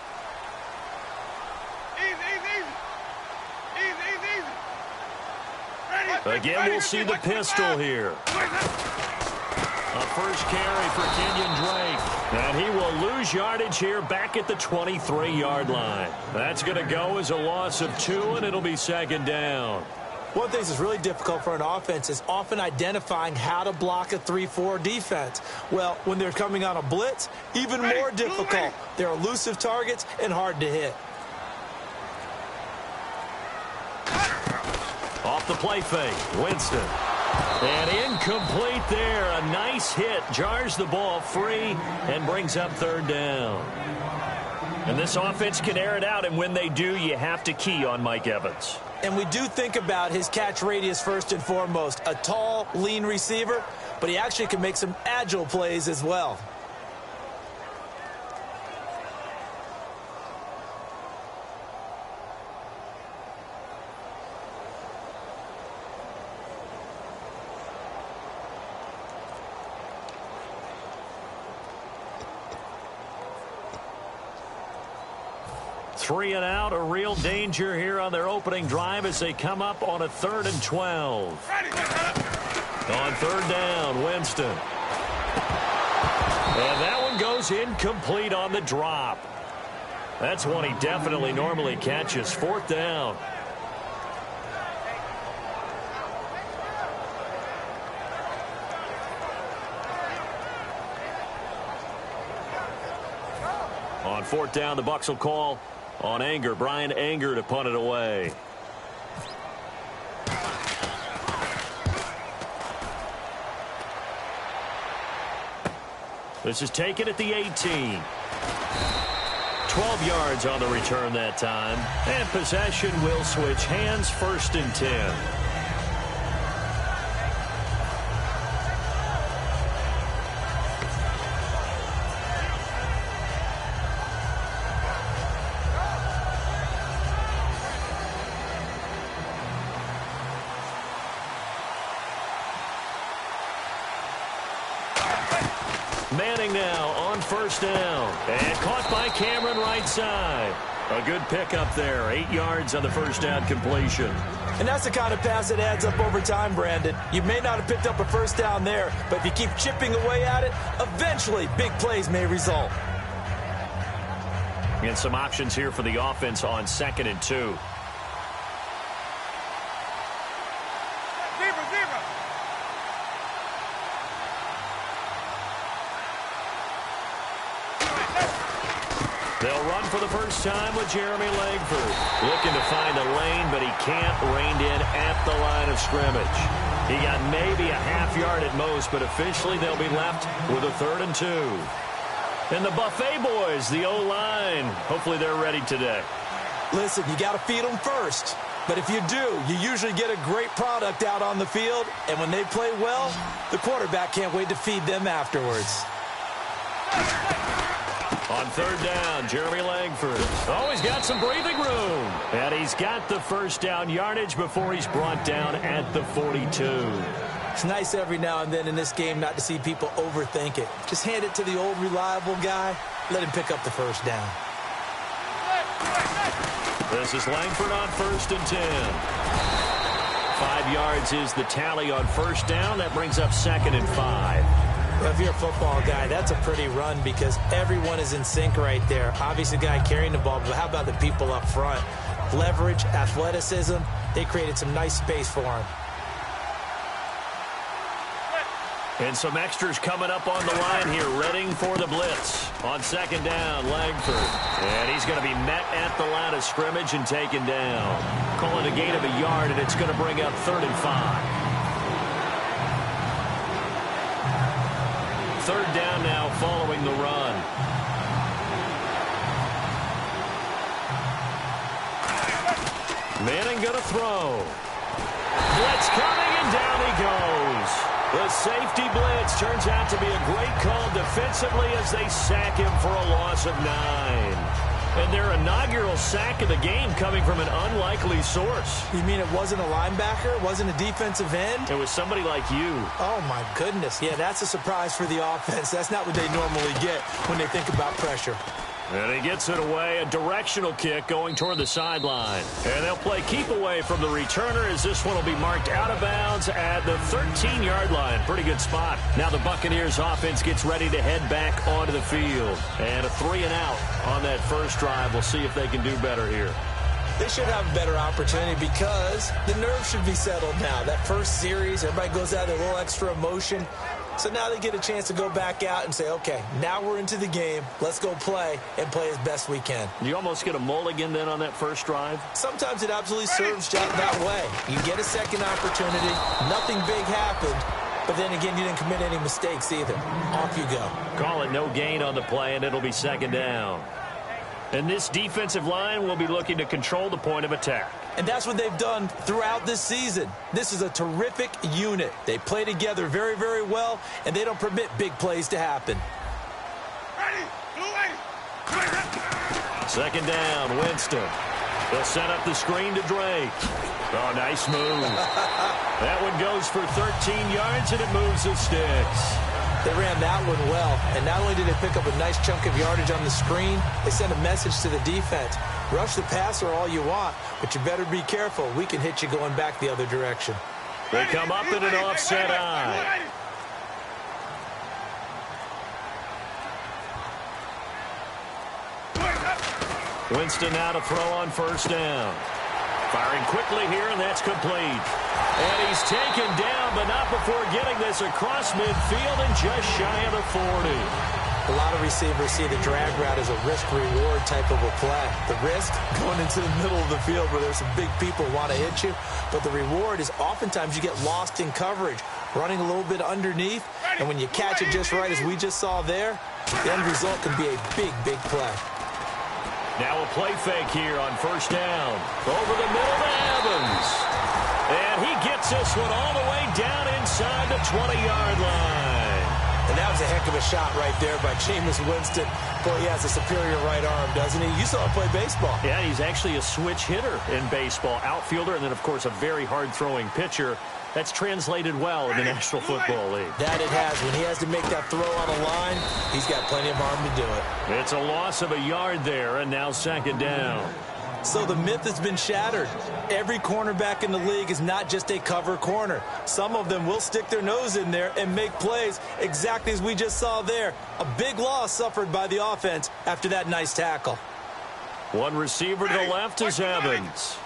Again, we'll see the pistol here. A first carry for Kenyon Drake. And he will lose yardage here back at the 23-yard line. That's going to go as a loss of 2, and it'll be second down. One thing that's really difficult for an offense is often identifying how to block a 3-4 defense. Well, when they're coming on a blitz, even more difficult. They're elusive targets and hard to hit. Off the play fake, Winston. And incomplete there. A nice hit. Jars the ball free and brings up third down. And this offense can air it out, and when they do, you have to key on Mike Evans. And we do think about his catch radius first and foremost. A tall, lean receiver, but he actually can make some agile plays as well. Three and out, a real danger here on their opening drive as they come up on a 3rd and 12. On third down, Winston. And that one goes incomplete on the drop. That's one he definitely normally catches. 4th down. On 4th down, the Bucs will call on Anger. Brian Anger to punt it away. This is taken at the 18. 12 yards on the return that time. And possession will switch hands, 1st and 10. Manning now on 1st down. And caught by Cameron right side. A good pickup there. 8 yards on the 1st down completion. And that's the kind of pass that adds up over time, Brandon. You may not have picked up a 1st down there, but if you keep chipping away at it, eventually big plays may result. And some options here for the offense on 2nd and 2. They'll run for the first time with Jeremy Langford. Looking to find a lane, but he can't. Reined in at the line of scrimmage. He got maybe a half yard at most, but officially they'll be left with a 3rd and 2. And the Buffet boys, the O-line, hopefully they're ready today. Listen, you got to feed them first. But if you do, you usually get a great product out on the field. And when they play well, the quarterback can't wait to feed them afterwards. On 3rd down, Jeremy Langford. Oh, he's got some breathing room. And he's got the 1st down yardage before he's brought down at the 42. It's nice every now and then in this game not to see people overthink it. Just hand it to the old reliable guy. Let him pick up the 1st down. This is Langford on 1st and 10. 5 yards is the tally on 1st down. That brings up 2nd and 5. If you're a football guy, that's a pretty run because everyone is in sync right there. Obviously, the guy carrying the ball, but how about the people up front? Leverage, athleticism, they created some nice space for him. And some extras coming up on the line here, readying for the blitz. On second down, Langford. And he's going to be met at the line of scrimmage and taken down. Call it a gain of a yard, and it's going to bring up 3rd and 5. 3rd down now following the run. Manning going to throw. Blitz coming, and down he goes. The safety blitz turns out to be a great call defensively as they sack him for a loss of 9. And their inaugural sack of the game coming from an unlikely source. You mean it wasn't a linebacker? It wasn't a defensive end? It was somebody like you. Oh, my goodness. Yeah, that's a surprise for the offense. That's not what they normally get when they think about pressure. And he gets it away, a directional kick going toward the sideline. And they'll play keep away from the returner as this one will be marked out of bounds at the 13-yard line. Pretty good spot. Now the Buccaneers offense gets ready to head back onto the field. And a 3-and-out on that first drive. We'll see if they can do better here. They should have a better opportunity because the nerves should be settled now. That first series, everybody goes out with a little extra emotion. So now they get a chance to go back out and say, okay, now we're into the game. Let's go play and play as best we can. You almost get a mulligan then on that first drive? Sometimes it absolutely serves that way. You get a second opportunity. Nothing big happened. But then again, you didn't commit any mistakes either. Off you go. Call it no gain on the play, and it'll be 2nd down. And this defensive line will be looking to control the point of attack. And that's what they've done throughout this season. This is a terrific unit. They play together very, very well, and they don't permit big plays to happen. Second down, Winston. They'll set up the screen to Drake. Oh, nice move. That one goes for 13 yards, and it moves the sticks. They ran that one well, and not only did they pick up a nice chunk of yardage on the screen, they sent a message to the defense. Rush the passer all you want, but you better be careful. We can hit you going back the other direction. They come up in an offset eye. Winston now to throw on first down. Firing quickly here, and that's complete. And he's taken down, but not before getting this across midfield and just shy of the 40. A lot of receivers see the drag route as a risk-reward type of a play. The risk, going into the middle of the field where there's some big people who want to hit you. But the reward is oftentimes you get lost in coverage, running a little bit underneath. And when you catch it just right, as we just saw there, the end result can be a big, big play. Now a play fake here on first down. Over the middle to Evans. And he gets this one all the way down inside the 20-yard line. And that was a heck of a shot right there by Jameis Winston. Boy, he has a superior right arm, doesn't he? You saw him play baseball. Yeah, he's actually a switch hitter in baseball. Outfielder and then, of course, a very hard-throwing pitcher. That's translated well in the National Football League. That it has. When he has to make that throw on a line, he's got plenty of arm to do it. It's a loss of a yard there, and now second down. So the myth has been shattered. Every cornerback in the league is not just a cover corner. Some of them will stick their nose in there and make plays exactly as we just saw there. A big loss suffered by the offense after that nice tackle. One receiver to the left is Evans.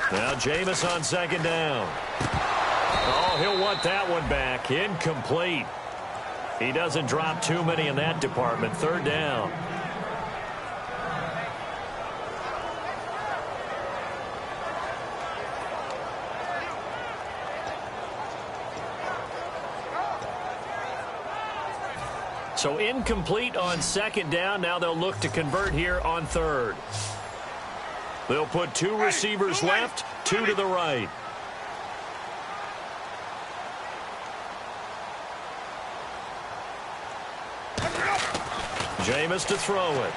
Now Jameis on second down. Oh, he'll want that one back. Incomplete. He doesn't drop too many in that department. Third down. So incomplete on second down. Now they'll look to convert here on third. They'll put two receivers left, two to the right. Jameis to throw it.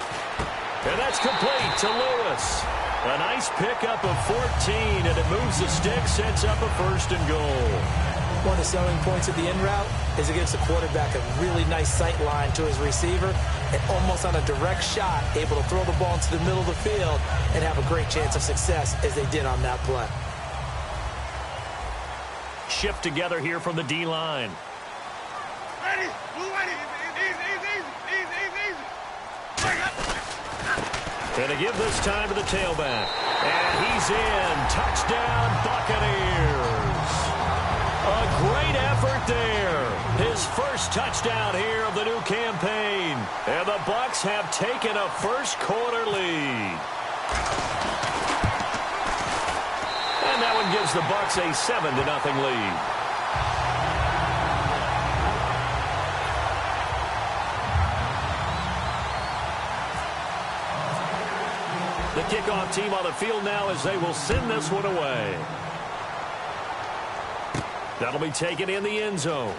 And that's complete to Lewis. A nice pickup of 14, and it moves the stick, sets up a first and goal. One of the selling points of the in route is it gives the quarterback a really nice sight line to his receiver and almost on a direct shot able to throw the ball into the middle of the field and have a great chance of success as they did on that play. Shift together here from the D-line. Ready, easy. And to give this time to the tailback. And he's in. Touchdown, Buccaneers. A great effort there. first touchdown here of the new campaign. And the Bucs have taken a first-quarter lead. And that one gives the Bucs a 7-0 lead. The kickoff team on the field now as they will send this one away. That'll be taken in the end zone.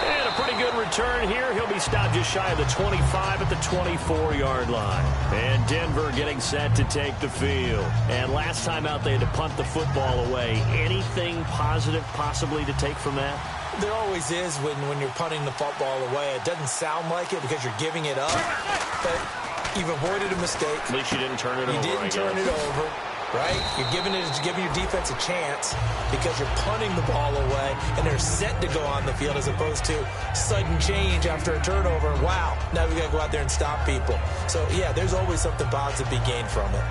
And a pretty good return here. He'll be stopped just shy of the 25 at the 24-yard line. And Denver getting set to take the field. And last time out they had to punt the football away. Anything positive possibly to take from that? There always is when you're punting the football away. It doesn't sound like it because you're giving it up. But you've avoided a mistake. At least you didn't turn it over. You didn't turn it over, right? You're giving your defense a chance because you're punting the ball away, and they're set to go on the field as opposed to sudden change after a turnover. Wow, now we got to go out there and stop people. So, yeah, there's always something positive to be gained from it.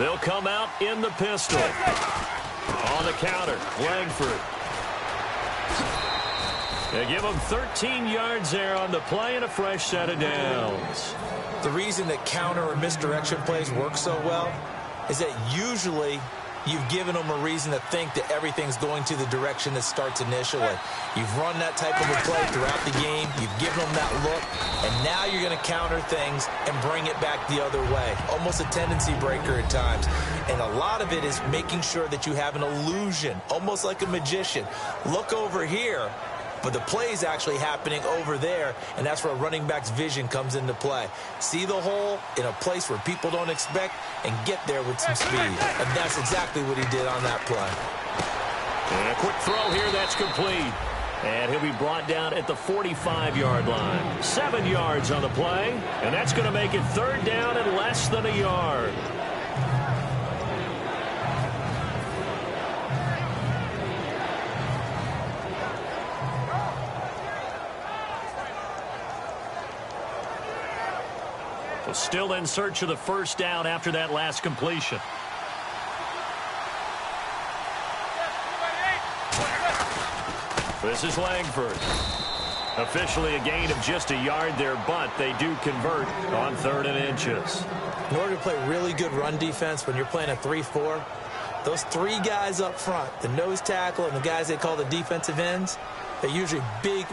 They'll come out in the pistol. On the counter, Langford. They give him 13 yards there on the play and a fresh set of downs. The reason that counter or misdirection plays work so well is that usually you've given them a reason to think that everything's going to the direction that starts initially. You've run that type of a play throughout the game. You've given them that look. And now you're going to counter things and bring it back the other way. Almost a tendency breaker at times. And a lot of it is making sure that you have an illusion, almost like a magician. Look over here. But the play is actually happening over there, and that's where a running back's vision comes into play. See the hole in a place where people don't expect and get there with some speed. And that's exactly what he did on that play. And a quick throw here, that's complete. And he'll be brought down at the 45-yard line. 7 yards on the play, and that's going to make it third down and less than a yard. Still in search of the first down after that last completion. This is Langford. Officially a gain of just a yard there, but they do convert on 3rd and inches. In order to play really good run defense when you're playing a 3-4, those 3 guys up front, the nose tackle and the guys they call the defensive ends, they're usually big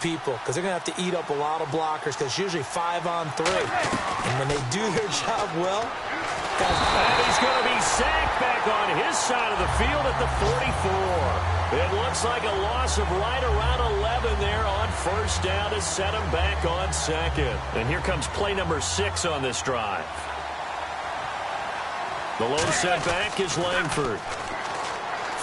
people because they're going to have to eat up a lot of blockers because it's usually 5-on-3. And when they do their job well, guys... And he's going to be sacked back on his side of the field at the 44. It looks like a loss of right around 11 there on first down to set him back on second. And here comes play number 6 on this drive. The low setback is Langford.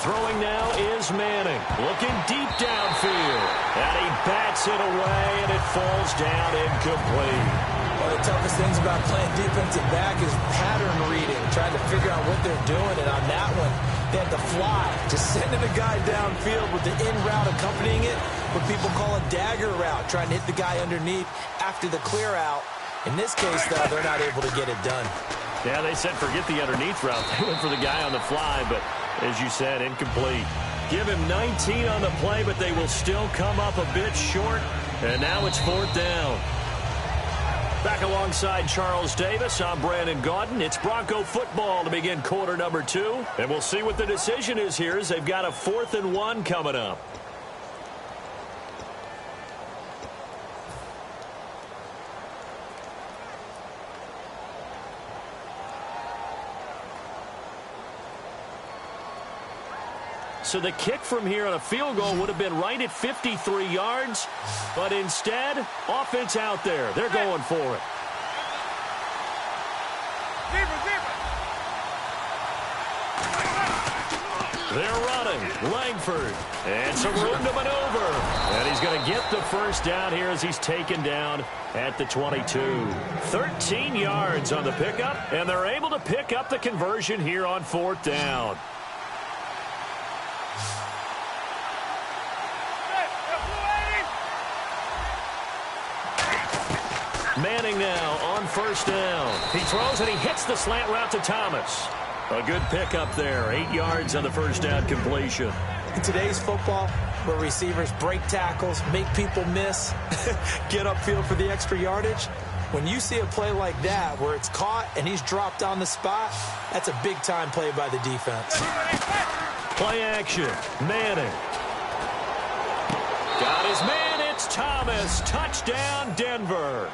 Throwing now is Manning. Looking deep downfield. And he bats it away, and it falls down incomplete. One of the toughest things about playing defensive back is pattern reading, trying to figure out what they're doing. And on that one, they had to fly, just sending a guy downfield with the in route accompanying it, what people call a dagger route, trying to hit the guy underneath after the clear out. In this case, though, they're not able to get it done. Yeah, they said forget the underneath route. They went for the guy on the fly, but as you said, incomplete. Give him 19 on the play, but they will still come up a bit short. And now it's 4th down. Back alongside Charles Davis, I'm Brandon Gaudin. It's Bronco football to begin quarter number 2. And we'll see what the decision is here as they've got a 4th and 1 coming up. So the kick from here on a field goal would have been right at 53 yards. But instead, offense out there. They're going for it. They're running. Langford. And some room to maneuver. And he's going to get the first down here as he's taken down at the 22. 13 yards on the pickup. And they're able to pick up the conversion here on 4th down. Manning now on first down. He throws and he hits the slant route to Thomas. A good pickup there. 8 yards on the first down completion. In today's football, where receivers break tackles, make people miss, get upfield for the extra yardage, when you see a play like that where it's caught and he's dropped on the spot, that's a big-time play by the defense. Play action. Manning. Got his man. It's Thomas. Touchdown, Denver.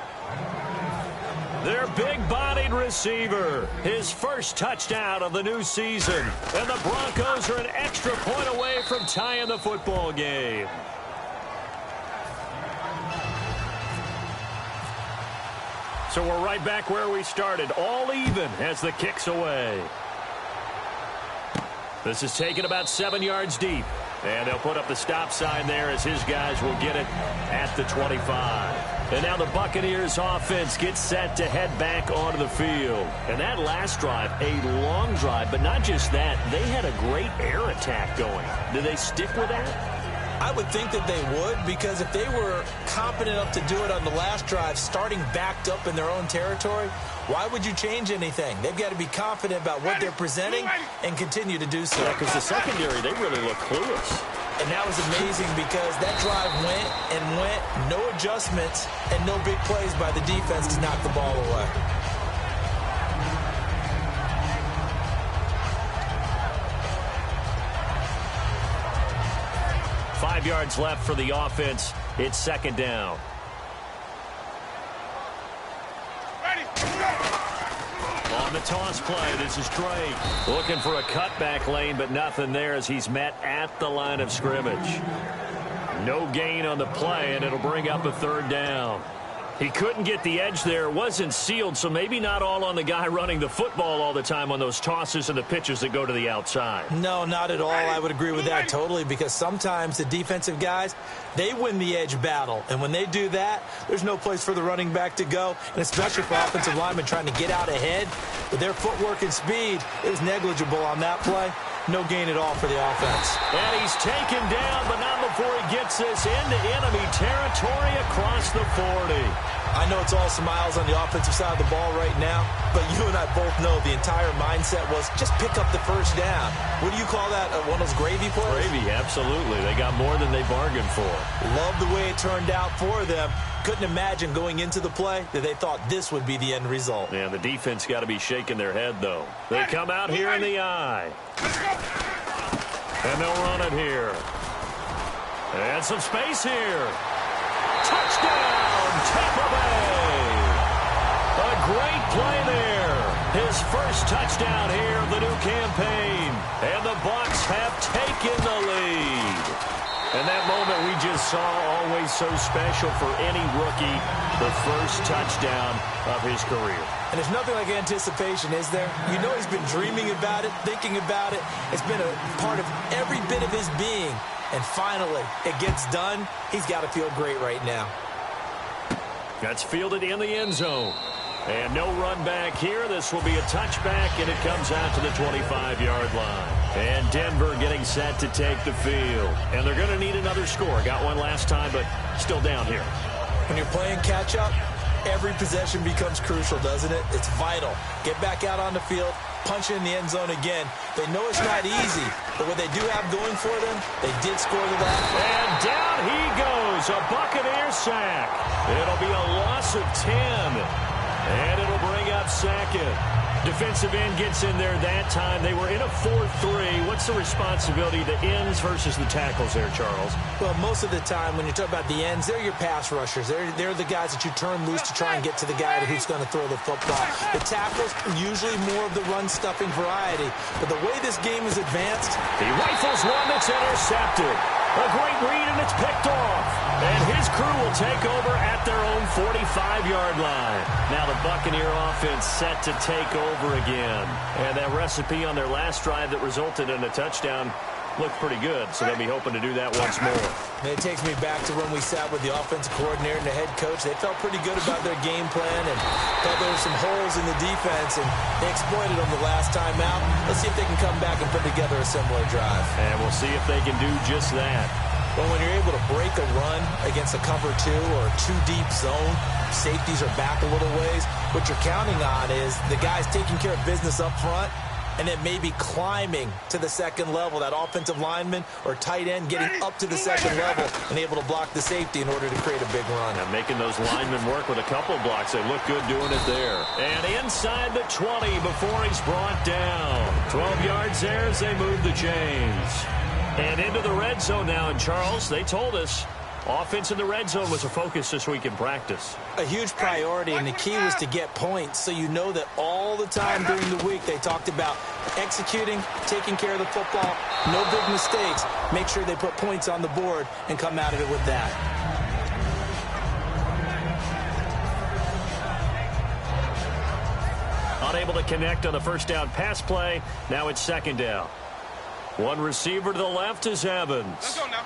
Their big-bodied receiver. His first touchdown of the new season. And the Broncos are an extra point away from tying the football game. So we're right back where we started. All even as the kick's away. This is taken about 7 yards deep. And they'll put up the stop sign there as his guys will get it at the 25. And now the Buccaneers offense gets set to head back onto the field. And that last drive, a long drive, but not just that, they had a great air attack going. Do they stick with that? I would think that they would, because if they were competent enough to do it on the last drive, starting backed up in their own territory, why would you change anything? They've got to be confident about what they're presenting and continue to do so. Yeah, because the secondary, they really look clueless. And that was amazing because that drive went and went, no adjustments, and no big plays by the defense to knock the ball away. Five yards left for the offense. It's second down. On the toss play, this is Drake. Looking for a cutback lane, but nothing there as he's met at the line of scrimmage. No gain on the play, and it'll bring up a third down. He couldn't get the edge there. Wasn't sealed, so maybe not all on the guy running the football all the time on those tosses and the pitches that go to the outside. No, not at all. I would agree with that totally, because sometimes the defensive guys, they win the edge battle. And when they do that, there's no place for the running back to go, and especially for offensive linemen trying to get out ahead. With their footwork and speed, it was negligible on that play. No gain at all for the offense. And he's taken down, but not before he gets this into enemy territory across the 40. I know it's all smiles on the offensive side of the ball right now, but you and I both know the entire mindset was just pick up the first down. What do you call that? One of those gravy plays? Gravy, absolutely. They got more than they bargained for. Love the way it turned out for them. Couldn't imagine going into the play that they thought this would be the end result. Yeah, the defense got to be shaking their head, though. They come out here in the eye. And they'll run it here. And some space here. Touchdown, Tampa Bay. A great play there. His first touchdown here of the new campaign. And the Bucs have taken the lead. And that moment we just saw, always so special for any rookie, the first touchdown of his career. And there's nothing like anticipation, is there? You know he's been dreaming about it, thinking about it. It's been a part of every bit of his being. And finally, it gets done. He's got to feel great right now. That's fielded in the end zone. And no run back here. This will be a touchback, and it comes out to the 25-yard line. And Denver getting set to take the field. And they're going to need another score. Got one last time, but still down here. When you're playing catch-up, every possession becomes crucial, doesn't it? It's vital. Get back out on the field, punch in the end zone again. They know it's not easy, but what they do have going for them, they did score the last. And down he goes, a Buccaneer sack. It'll be a loss of 10, and it'll bring up second. Defensive end gets in there that time. They were in a 4-3. What's the responsibility, the ends versus the tackles there, Charles? Well, most of the time when you talk about the ends, they're your pass rushers. They're the guys that you turn loose to try and get to the guy who's going to throw the football. The tackles, usually more of the run-stuffing variety. But the way this game is advanced... He rifles one that's intercepted. A great read, and it's picked off. And his crew will take over at their own 45-yard line. Now the Buccaneer offense set to take over again. And that recipe on their last drive that resulted in a touchdown looked pretty good, so they'll be hoping to do that once more. And it takes me back to when we sat with the offensive coordinator and the head coach. They felt pretty good about their game plan and thought there were some holes in the defense, and they exploited them the last time out. Let's see if they can come back and put together a similar drive. And we'll see if they can do just that. Well, when you're able to break a run against a cover 2 or a 2-deep zone, safeties are back a little ways. What you're counting on is the guys taking care of business up front and then maybe climbing to the second level, that offensive lineman or tight end getting up to the second level and able to block the safety in order to create a big run. And making those linemen work with a couple blocks. They look good doing it there. And inside the 20 before he's brought down. 12 yards there as they move the chains. And into the red zone now. And Charles, they told us offense in the red zone was a focus this week in practice. A huge priority, and the key was to get points. So you know that all the time during the week they talked about executing, taking care of the football, no big mistakes. Make sure they put points on the board and come out of it with that. Unable to connect on the first down pass play. Now it's second down. One receiver to the left is Evans. Let's go now.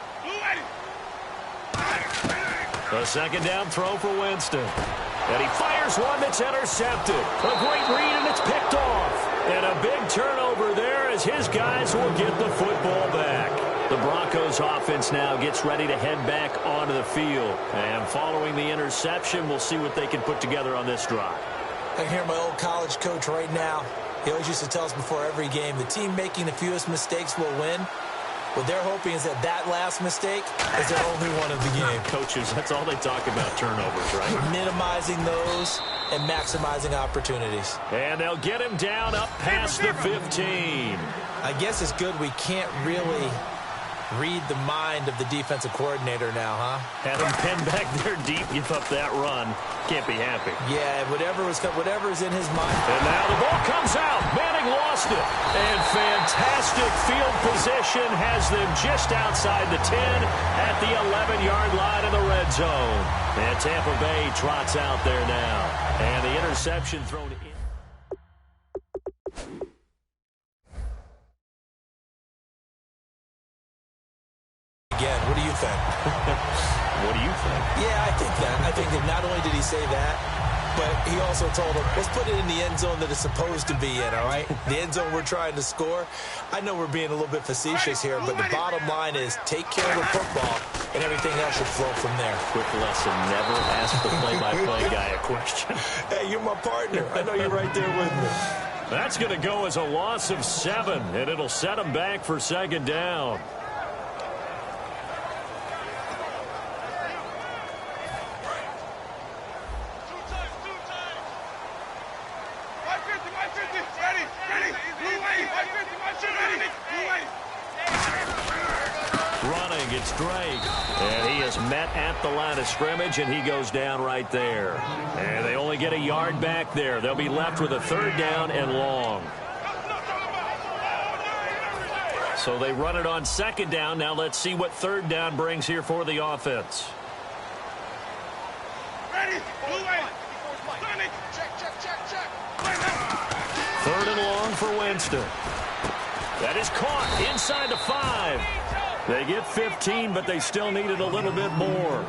A second down throw for Winston. And he fires one that's intercepted. A great read, and it's picked off. And a big turnover there as his guys will get the football back. The Broncos offense now gets ready to head back onto the field. And following the interception, we'll see what they can put together on this drive. I hear my old college coach right now. He always used to tell us before every game, the team making the fewest mistakes will win. What they're hoping is that last mistake is their only one of the game. Coaches, that's all they talk about, turnovers, right? Minimizing those and maximizing opportunities. And they'll get him down up past the 15. I guess it's good we can't really read the mind of the defensive coordinator now, huh? Had him pinned back there deep, give up that run. Can't be happy. Yeah, whatever's in his mind. And now the ball comes out. Manning lost it. And fantastic field position has them just outside the 10 at the 11-yard line in the red zone. And Tampa Bay trots out there now. And the interception thrown in. Again, what do you think? What do you think? Yeah, I think that. I think that not only did he say that, but he also told him, let's put it in the end zone that it's supposed to be in, all right? The end zone we're trying to score. I know we're being a little bit facetious here, but the bottom line is take care of the football, and everything else should flow from there. Quick lesson, never ask the play-by-play guy a question. Hey, you're my partner. I know you're right there with me. That's going to go as a loss of 7, and it'll set him back for second down. Running, it's Drake. And he is met at the line of scrimmage, and he goes down right there. And they only get a yard back there. They'll be left with a third down and long. So they run it on second down. Now let's see what third down brings here for the offense. Ready? Third and long for Winston. That is caught inside the 5. They get 15, but they still needed a little bit more.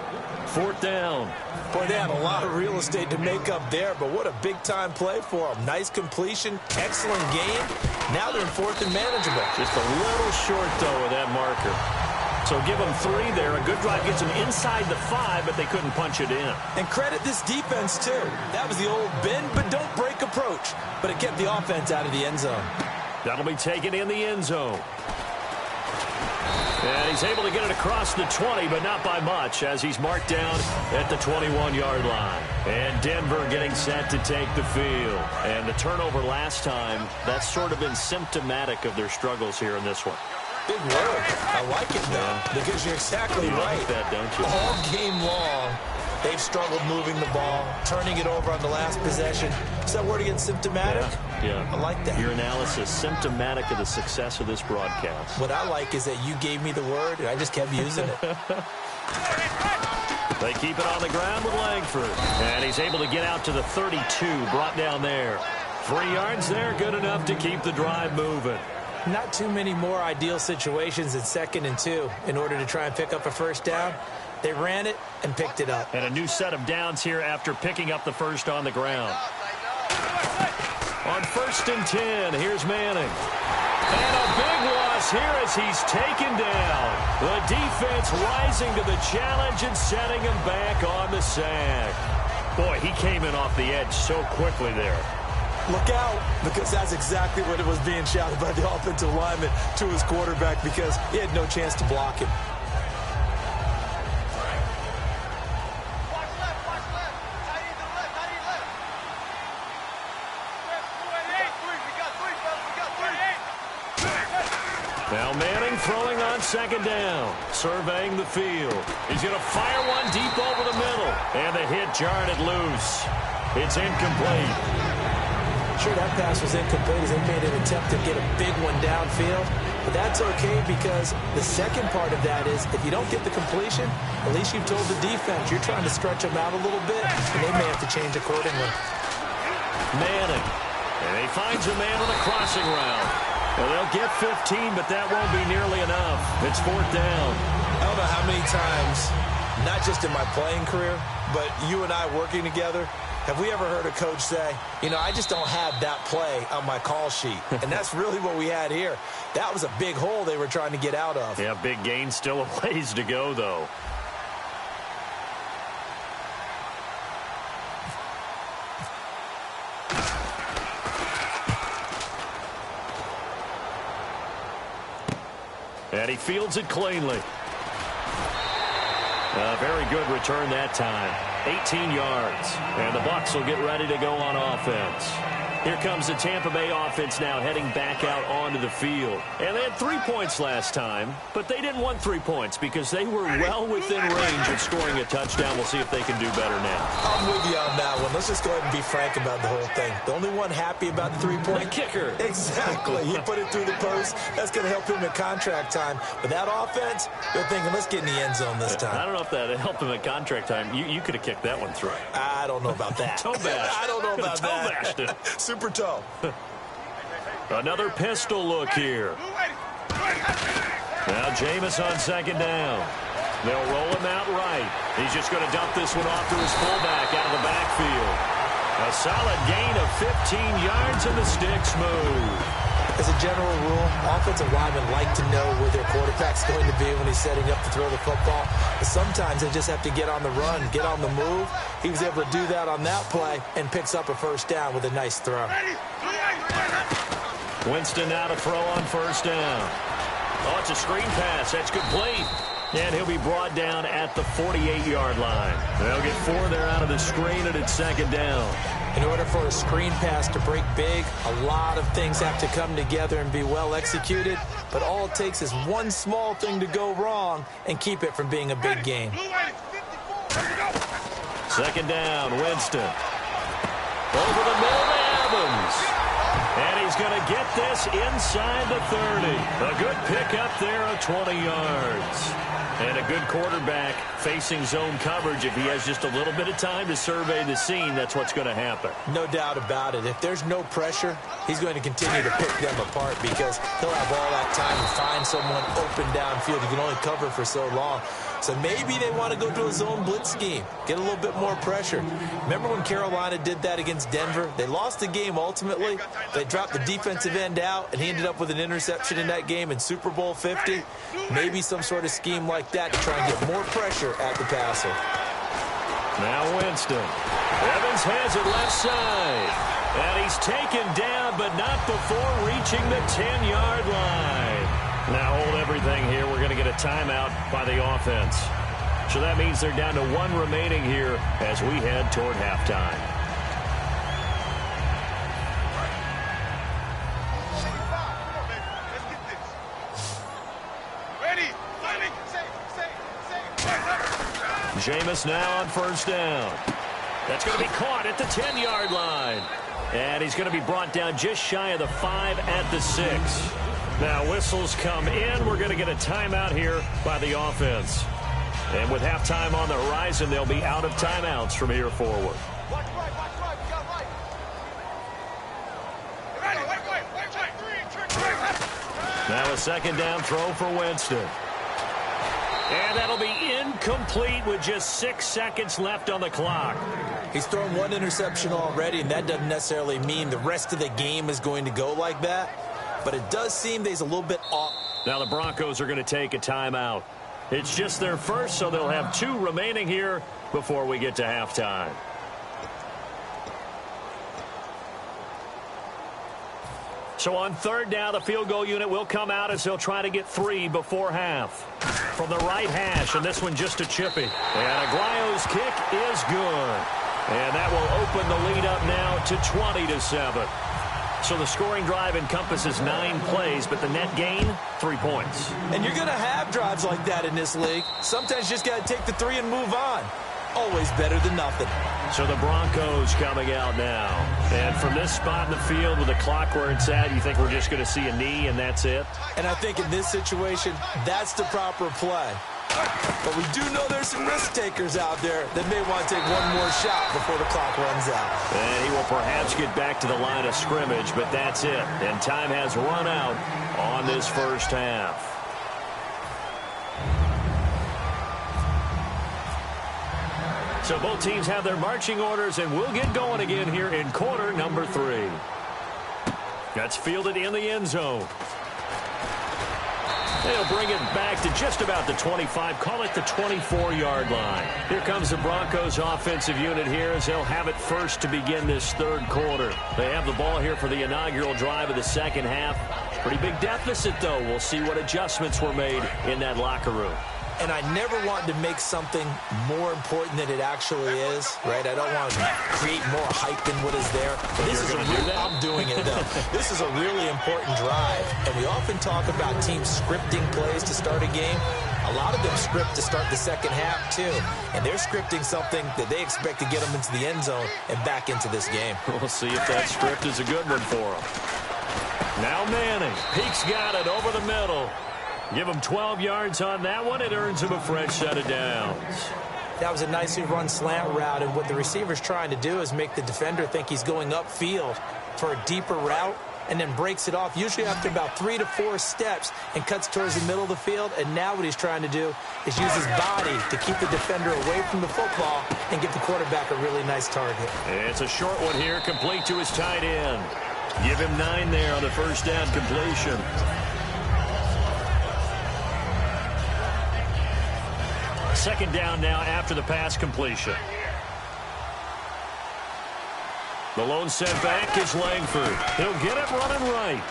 Fourth down. Boy, they had a lot of real estate to make up there, but what a big-time play for them. Nice completion, excellent game. Now they're in fourth and manageable. Just a little short, though, of that marker. So give them 3 there. A good drive gets them inside the 5, but they couldn't punch it in. And credit this defense, too. That was the old bend but don't break approach, but it kept the offense out of the end zone. That'll be taken in the end zone. And he's able to get it across the 20, but not by much, as he's marked down at the 21-yard line. And Denver getting set to take the field. And the turnover last time, that's sort of been symptomatic of their struggles here in this one. Big word. I like it, though, because you're exactly you right. Like that, don't you? All game long, they've struggled moving the ball, turning it over on the last possession. Is that word again, symptomatic? Yeah. I like that. Your analysis, symptomatic of the success of this broadcast. What I like is that you gave me the word, and I just kept using it. They keep it on the ground with Langford. And he's able to get out to the 32, brought down there. 3 yards there, good enough to keep the drive moving. Not too many more ideal situations in 2nd and 2 in order to try and pick up a first down. They ran it and picked it up. And a new set of downs here after picking up the first on the ground. On 1st and 10, here's Manning. And a big loss is here as he's taken down. The defense rising to the challenge and setting him back on the sack. Boy, he came in off the edge so quickly there. Look out, because that's exactly what it was being shouted by the offensive lineman to his quarterback, because he had no chance to block him. Now Manning throwing on second down, surveying the field. He's going to fire one deep over the middle, and the hit jarred it loose. It's incomplete. Sure, that pass was incomplete as they made an attempt to get a big one downfield, but that's okay because the second part of that is if you don't get the completion, at least you've told the defense you're trying to stretch them out a little bit, and they may have to change accordingly. Manning, and he finds a man on a crossing route. Well, they'll get 15, but that won't be nearly enough. It's fourth down. I don't know how many times, not just in my playing career, but you and I working together, have we ever heard a coach say, you know, I just don't have that play on my call sheet. And that's really what we had here. That was a big hole they were trying to get out of. Yeah, big gain, still a ways to go, though. And he fields it cleanly. A very good return that time. 18 yards. And the Bucs will get ready to go on offense. Here comes the Tampa Bay offense now heading back out onto the field. And they had 3 points last time, but they didn't want 3 points because they were well within range of scoring a touchdown. We'll see if they can do better now. I'm with you on that one. Let's just go ahead and be frank about the whole thing. The only one happy about the 3-point? The kicker. Exactly. He put it through the post. That's going to help him at contract time. But that offense, they're thinking, let's get in the end zone this time. I don't know if that helped him at contract time. You could have kicked that one through. I don't know about that. Toe bash. I don't know about Toe that. bashed it. Super toe. Another pistol look here. Now Jameis on second down. They'll roll him out right. He's just going to dump this one off to his fullback out of the backfield. A solid gain of 15 yards and the sticks move. As a general rule, offensive linemen like to know where their quarterback's going to be when he's setting up to throw the football. But sometimes they just have to get on the run, get on the move. He was able to do that on that play and picks up a first down with a nice throw. Winston now to throw on first down. Oh, it's a screen pass. That's complete. And he'll be brought down at the 48-yard line. They'll get 4 there out of the screen, and it's second down. In order for a screen pass to break big, a lot of things have to come together and be well executed. But all it takes is one small thing to go wrong and keep it from being a big game. Second down, Winston. Over the middle to Evans. And he's going to get this inside the 30. A good pickup there of 20 yards. And a good quarterback facing zone coverage. If he has just a little bit of time to survey the scene, that's what's going to happen. No doubt about it. If there's no pressure, he's going to continue to pick them apart because he'll have all that time to find someone open downfield. He can only cover for so long. So maybe they want to go to a zone blitz scheme, get a little bit more pressure. Remember when Carolina did that against Denver? They lost the game ultimately. They dropped the defensive end out, and he ended up with an interception in that game in Super Bowl 50. Maybe some sort of scheme like that to try and get more pressure at the passer. Now Winston. Evans has it left side. And he's taken down, but not before reaching the 10-yard line. Now hold everything here. We're going to get a timeout by the offense. So that means they're down to 1 remaining here as we head toward halftime. Jameis now on first down. That's going to be caught at the 10-yard line. And he's going to be brought down just shy of the 5 at the 6. Now whistles come in. We're going to get a timeout here by the offense. And with halftime on the horizon, they'll be out of timeouts from here forward. Now a second down throw for Winston. And that'll be incomplete with just 6 seconds left on the clock. He's thrown 1 interception already, and that doesn't necessarily mean the rest of the game is going to go like that. But it does seem that he's a little bit off. Now the Broncos are going to take a timeout. It's just their first, so they'll have 2 remaining here before we get to halftime. So on third down, the field goal unit will come out as they'll try to get 3 before half. From the right hash, and this one just a chippy. And Aguayo's kick is good. And that will open the lead up now to 20-7. So the scoring drive encompasses 9 plays, but the net gain, 3 points. And you're going to have drives like that in this league. Sometimes you just got to take the 3 and move on. Always better than nothing. So the Broncos coming out now. And from this spot in the field with the clock where it's at, you think we're just going to see a knee and that's it? And I think in this situation, that's the proper play. But we do know there's some risk takers out there that may want to take one more shot before the clock runs out. And he will perhaps get back to the line of scrimmage, but that's it. And time has run out on this first half. So both teams have their marching orders, and we'll get going again here in quarter number 3. That's fielded in the end zone. They'll bring it back to just about the 25, call it the 24-yard line. Here comes the Broncos offensive unit here as they'll have it first to begin this third quarter. They have the ball here for the inaugural drive of the second half. Pretty big deficit, though. We'll see what adjustments were made in that locker room. And I never want to make something more important than it actually is, right? I don't want to create more hype than what is there. This is I'm doing it, though. This is a really important drive. And we often talk about teams scripting plays to start a game. A lot of them script to start the second half, too. And they're scripting something that they expect to get them into the end zone and back into this game. We'll see if that script is a good one for them. Now Manning. Peek's got it over the middle. Give him 12 yards on that one. It earns him a fresh set of downs. That was a nicely run slant route, and what the receiver's trying to do is make the defender think he's going upfield for a deeper route and then breaks it off, usually after about 3 to 4 steps, and cuts towards the middle of the field. And now what he's trying to do is use his body to keep the defender away from the football and give the quarterback a really nice target. It's a short one here, complete to his tight end. Give him 9 there on the first down completion. Second down now after the pass completion. The lone setback is Langford. He'll get it running right.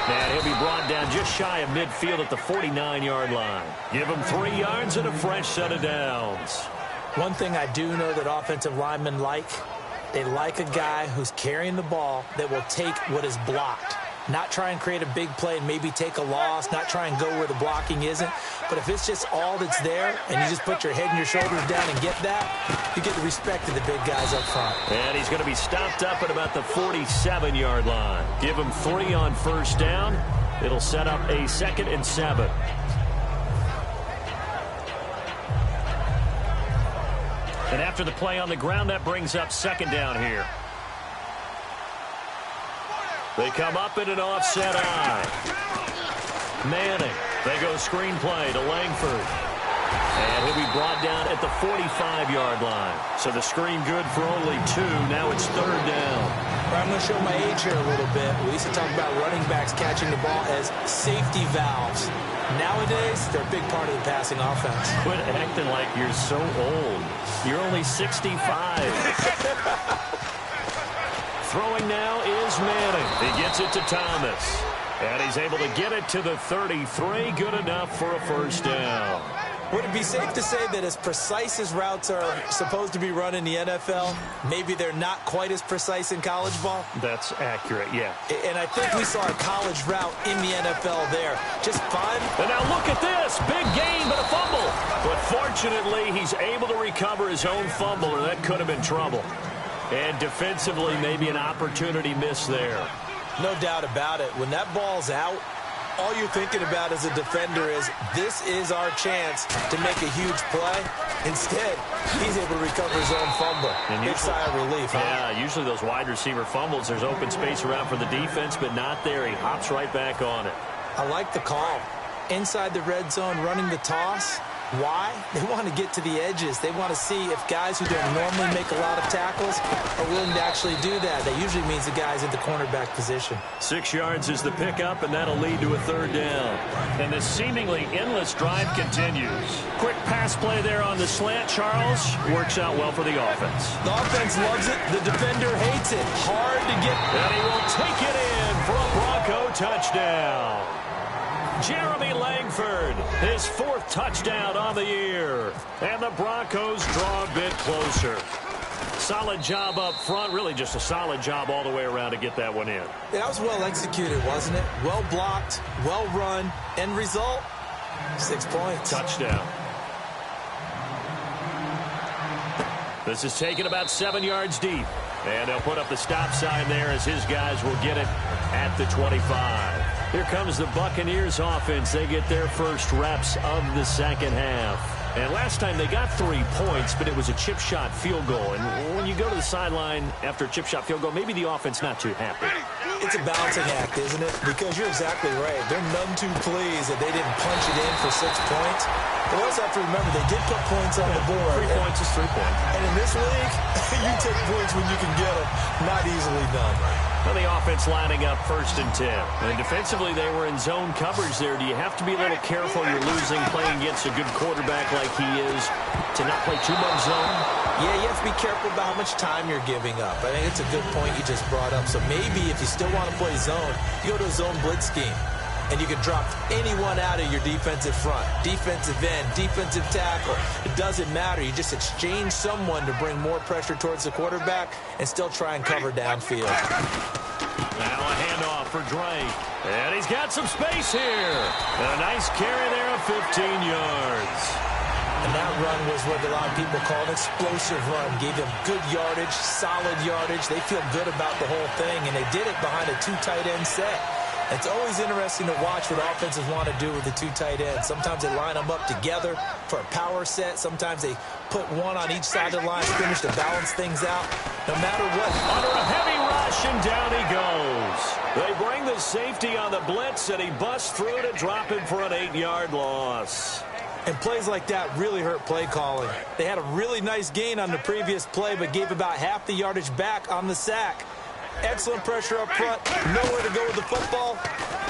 And he'll be brought down just shy of midfield at the 49-yard line. Give him 3 yards and a fresh set of downs. One thing I do know that offensive linemen like, they like a guy who's carrying the ball that will take what is blocked. Not try and create a big play and maybe take a loss, not try and go where the blocking isn't. But if it's just all that's there and you just put your head and your shoulders down and get that, you get the respect of the big guys up front. And he's going to be stopped up at about the 47-yard line. Give him 3 on first down. It'll set up a 2nd and 7. And after the play on the ground, that brings up 2nd down here. They come up in an offset eye. Manning. They go screenplay to Langford. And he'll be brought down at the 45-yard line. So the screen good for only 2. Now it's 3rd down. I'm going to show my age here a little bit. We used to talk about running backs catching the ball as safety valves. Nowadays, they're a big part of the passing offense. Quit acting like you're so old. You're only 65. Throwing now is Manning. He gets it to Thomas. And he's able to get it to the 33. Good enough for a first down. Would it be safe to say that as precise as routes are supposed to be run in the NFL, maybe they're not quite as precise in college ball? That's accurate, yeah. And I think we saw a college route in the NFL there. Just fun. And now look at this. Big gain, but a fumble. But fortunately, he's able to recover his own fumble, or that could have been trouble. And defensively, maybe an opportunity miss there. No doubt about it. When that ball's out, all you're thinking about as a defender is, this is our chance to make a huge play. Instead, he's able to recover his own fumble. And big sigh of relief, huh? Yeah, usually those wide receiver fumbles, there's open space around for the defense, but not there. He hops right back on it. I like the call. Inside the red zone, running the toss. Why? They want to get to the edges. They want to see if guys who don't normally make a lot of tackles are willing to actually do that. That usually means the guy's at the cornerback position. 6 yards is the pickup, and that'll lead to a third down. And this seemingly endless drive continues. Quick pass play there on the slant, Charles. Works out well for the offense. The offense loves it. The defender hates it. Hard to get. And he will take it in for a Bronco touchdown. Jeremy Langford, his 4th touchdown on the year. And the Broncos draw a bit closer. Solid job up front. Really just a solid job all the way around to get that one in. Yeah, that was well executed, wasn't it? Well blocked, well run. End result, 6 points. Touchdown. This is taken about 7 yards deep. And they'll put up the stop sign there as his guys will get it at the 25. Here comes the Buccaneers offense. They get their first reps of the second half. And last time they got 3 points, but it was a chip shot field goal. And when you go to the sideline after a chip shot field goal, maybe the offense not too happy. It's a balancing act, isn't it? Because you're exactly right. They're none too pleased that they didn't punch it in for 6 points. But also have to remember, they did put points on the board. 3 points is 3 points. And in this league, you take points when you can get them. Not easily done. Well, the offense lining up 1st and 10. And defensively, they were in zone coverage there. Do you have to be a little careful? You're losing, playing against a good quarterback like he is, to not play too much zone? Yeah, you have to be careful about how much time you're giving up. I think it's a good point you just brought up. So maybe if you still want to play zone, you go to a zone blitz scheme. And you can drop anyone out of your defensive front. Defensive end, defensive tackle. It doesn't matter. You just exchange someone to bring more pressure towards the quarterback and still try and cover downfield. Now a handoff for Drake. And he's got some space here. And a nice carry there of 15 yards. And that run was what a lot of people call an explosive run. Gave them good yardage, solid yardage. They feel good about the whole thing, and they did it behind a 2 tight end set. It's always interesting to watch what offenses want to do with the 2 tight ends. Sometimes they line them up together for a power set. Sometimes they put one on each side of the line of scrimmage to balance things out. No matter what. Under a heavy rush, and down he goes. They bring the safety on the blitz, and he busts through to drop him for an 8-yard loss. And plays like that really hurt play calling. They had a really nice gain on the previous play, but gave about half the yardage back on the sack. Excellent pressure up front. Nowhere to go with the football.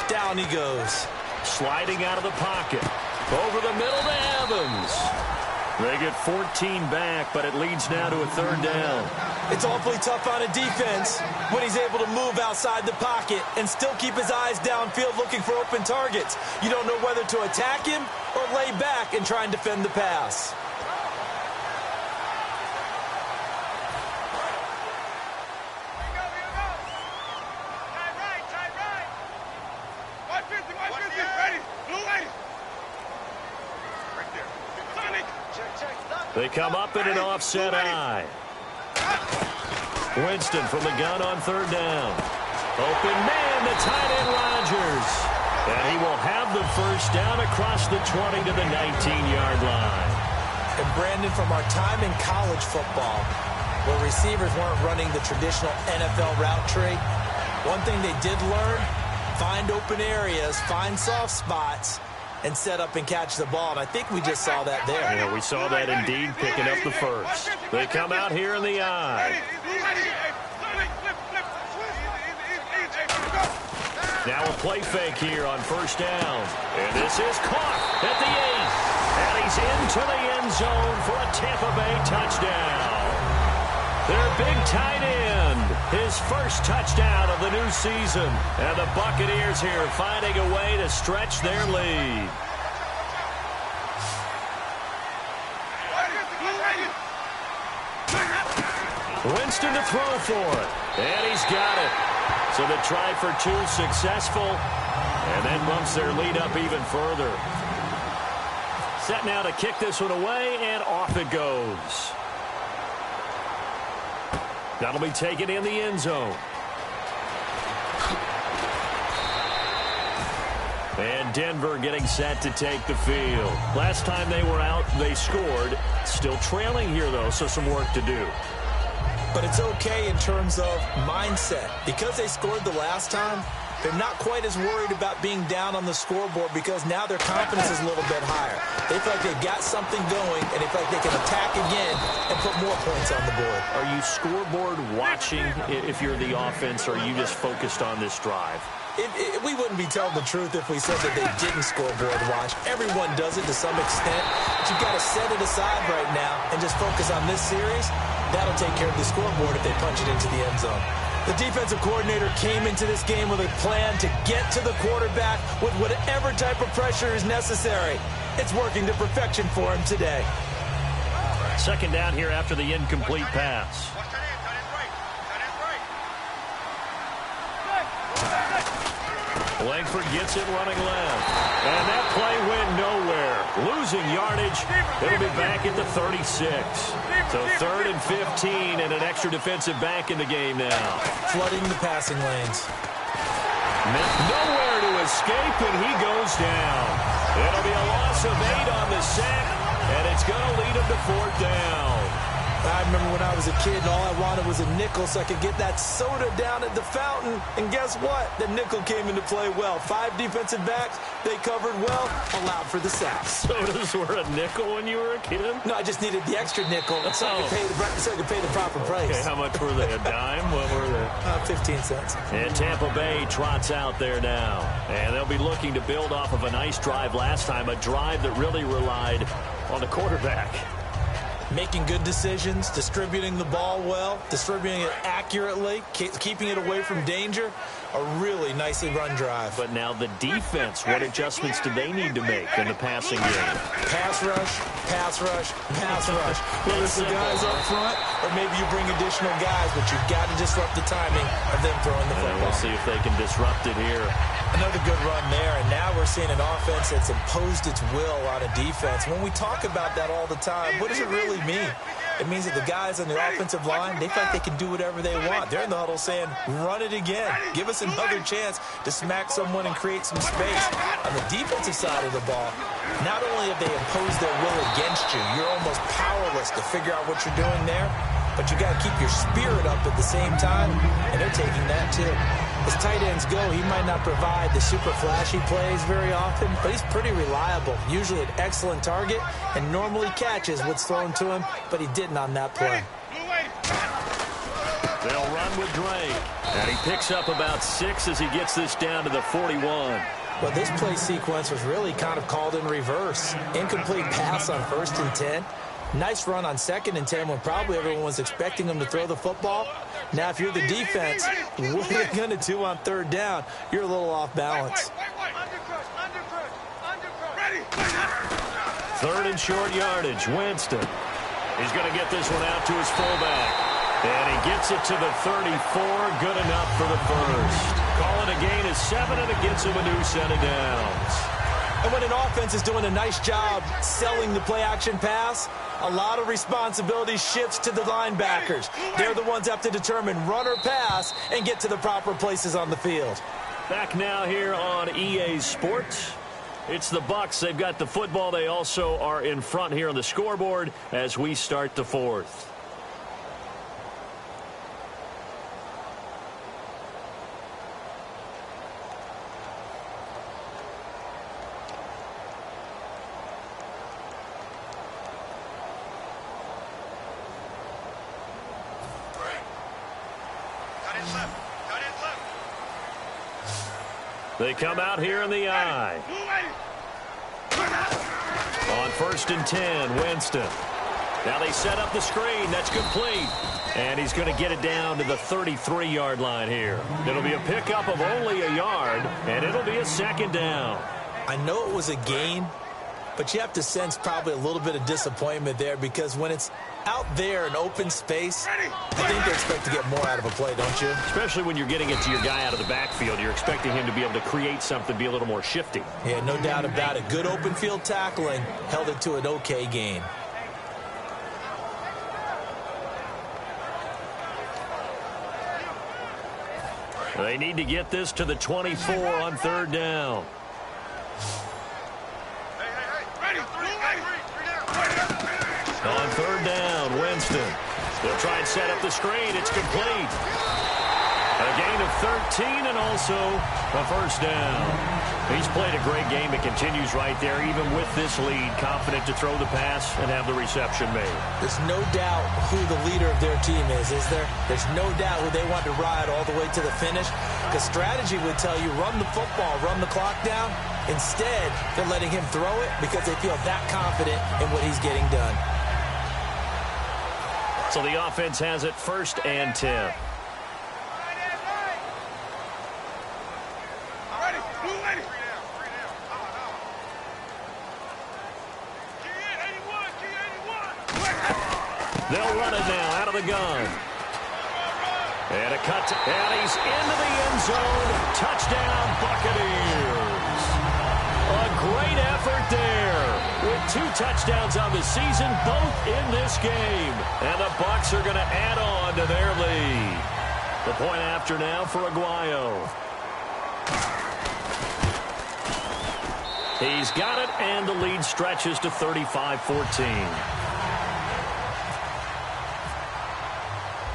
Down he goes. Sliding out of the pocket. Over the middle to Evans. They get 14 back, but it leads now to a 3rd down. It's awfully tough on a defense when he's able to move outside the pocket and still keep his eyes downfield looking for open targets. You don't know whether to attack him or lay back and try and defend the pass. They come up in an offset eye. Winston from the gun on 3rd down. Open man, the tight end Rodgers. And he will have the first down across the 20 to the 19-yard line. And Brandon, from our time in college football, where receivers weren't running the traditional NFL route tree, one thing they did learn, find open areas, find soft spots, and set up and catch the ball. And I think we just saw that there. Yeah, we saw that indeed, picking up the first. They come out here in the eye. Now a play fake here on 1st down. And this is caught at the 8. And he's into the end zone for a Tampa Bay touchdown. Their big tight end, his first touchdown of the new season. And the Buccaneers here finding a way to stretch their lead. Winston to throw for it. And he's got it. So the try for 2 successful. And then bumps their lead up even further. Set now to kick this one away, and off it goes. That'll be taken in the end zone. And Denver getting set to take the field. Last time they were out, they scored. Still trailing here, though, so some work to do. But it's okay in terms of mindset. Because they scored the last time, They're not quite as worried about being down on the scoreboard because now their confidence is a little bit higher. They feel like they've got something going, and they feel like they can attack again and put more points on the board. Are you scoreboard watching if you're the offense, or are you just focused on this drive? We wouldn't be telling the truth if we said that they didn't scoreboard watch. Everyone does it to some extent, but you've got to set it aside right now and just focus on this series. That'll take care of the scoreboard if they punch it into the end zone. The defensive coordinator came into this game with a plan to get to the quarterback with whatever type of pressure is necessary. It's working to perfection for him today. Second down here after the incomplete pass. Langford gets it running left. And that play went nowhere. Losing yardage. It'll be back at the 36. So 3rd and 15 and an extra defensive back in the game now. Flooding the passing lanes. Nowhere to escape, and he goes down. It'll be a loss of 8 on the sack, and it's going to lead him to 4th down. I remember when I was a kid and all I wanted was a nickel so I could get that soda down at the fountain. And guess what? The nickel came into play well. 5 defensive backs, they covered well, allowed for the sacks. Sodas were a nickel when you were a kid? No, I just needed the extra nickel so I could pay the proper price. Okay, how much were they? A dime? What were they? 15 cents. And Tampa Bay trots out there now. And they'll be looking to build off of a nice drive last time, a drive that really relied on the quarterback. Making good decisions, distributing the ball well, distributing it accurately, keeping it away from danger. A really nicely run drive. But now the defense, what adjustments do they need to make in the passing game? Pass rush, pass rush, pass rush. Whether it's the guys up front or maybe you bring additional guys, but you've got to disrupt the timing of them throwing the football. We'll see if they can disrupt it here. Another good run there, and now we're seeing an offense that's imposed its will on a defense. When we talk about that all the time, what does it really mean? It means that the guys on the offensive line, they feel like they can do whatever they want. They're in the huddle saying, run it again. Give us another chance to smack someone and create some space. On the defensive side of the ball, not only have they imposed their will against you, you're almost powerless to figure out what you're doing there, but you got to keep your spirit up at the same time, and they're taking that too. As tight ends go, he might not provide the super flashy plays very often, but he's pretty reliable. Usually an excellent target and normally catches what's thrown to him, but he didn't on that play. They'll run with Drake, and he picks up about 6 as he gets this down to the 41. Well, this play sequence was really kind of called in reverse. Incomplete pass on 1st and 10. Nice run on 2nd and 10 when probably everyone was expecting him to throw the football. Now, if you're the defense, what are they going to do on 3rd down? You're a little off balance. 3rd and short yardage. Winston. He's going to get this one out to his fullback. And he gets it to the 34. Good enough for the first. Calling a gain of 7, and it gets him a new set of downs. And when an offense is doing a nice job selling the play-action pass, a lot of responsibility shifts to the linebackers. They're the ones that have to determine run or pass and get to the proper places on the field. Back now here on EA Sports. It's the Bucs. They've got the football. They also are in front here on the scoreboard as we start the 4th. They come out here in the eye. On 1st and 10, Winston. Now they set up the screen. That's complete. And he's going to get it down to the 33-yard line here. It'll be a pickup of only a yard, and it'll be a 2nd down. I know it was a gain, but you have to sense probably a little bit of disappointment there because when it's out there in open space, I think they expect to get more out of a play, don't you? Especially when you're getting it to your guy out of the backfield. You're expecting him to be able to create something, be a little more shifty. Yeah, no doubt about it. Good open field tackling held it to an okay gain. They need to get this to the 24 on 3rd down. On 3rd down, Winston. They'll try and set up the screen. It's complete. A gain of 13 and also a first down. He's played a great game. It continues right there, even with this lead. Confident to throw the pass and have the reception made. There's no doubt who the leader of their team is there? There's no doubt who they want to ride all the way to the finish. Because strategy would tell you, run the football, run the clock down. Instead, they're letting him throw it because they feel that confident in what he's getting done. So the offense has it 1st and 10. They'll run it now out of the gun. And a cut, and he's into the end zone. Touchdown, Buccaneers. A great effort there. With 2 touchdowns on the season, both in this game. And the Bucs are going to add on to their lead. The point after now for Aguayo. He's got it, and the lead stretches to 35-14.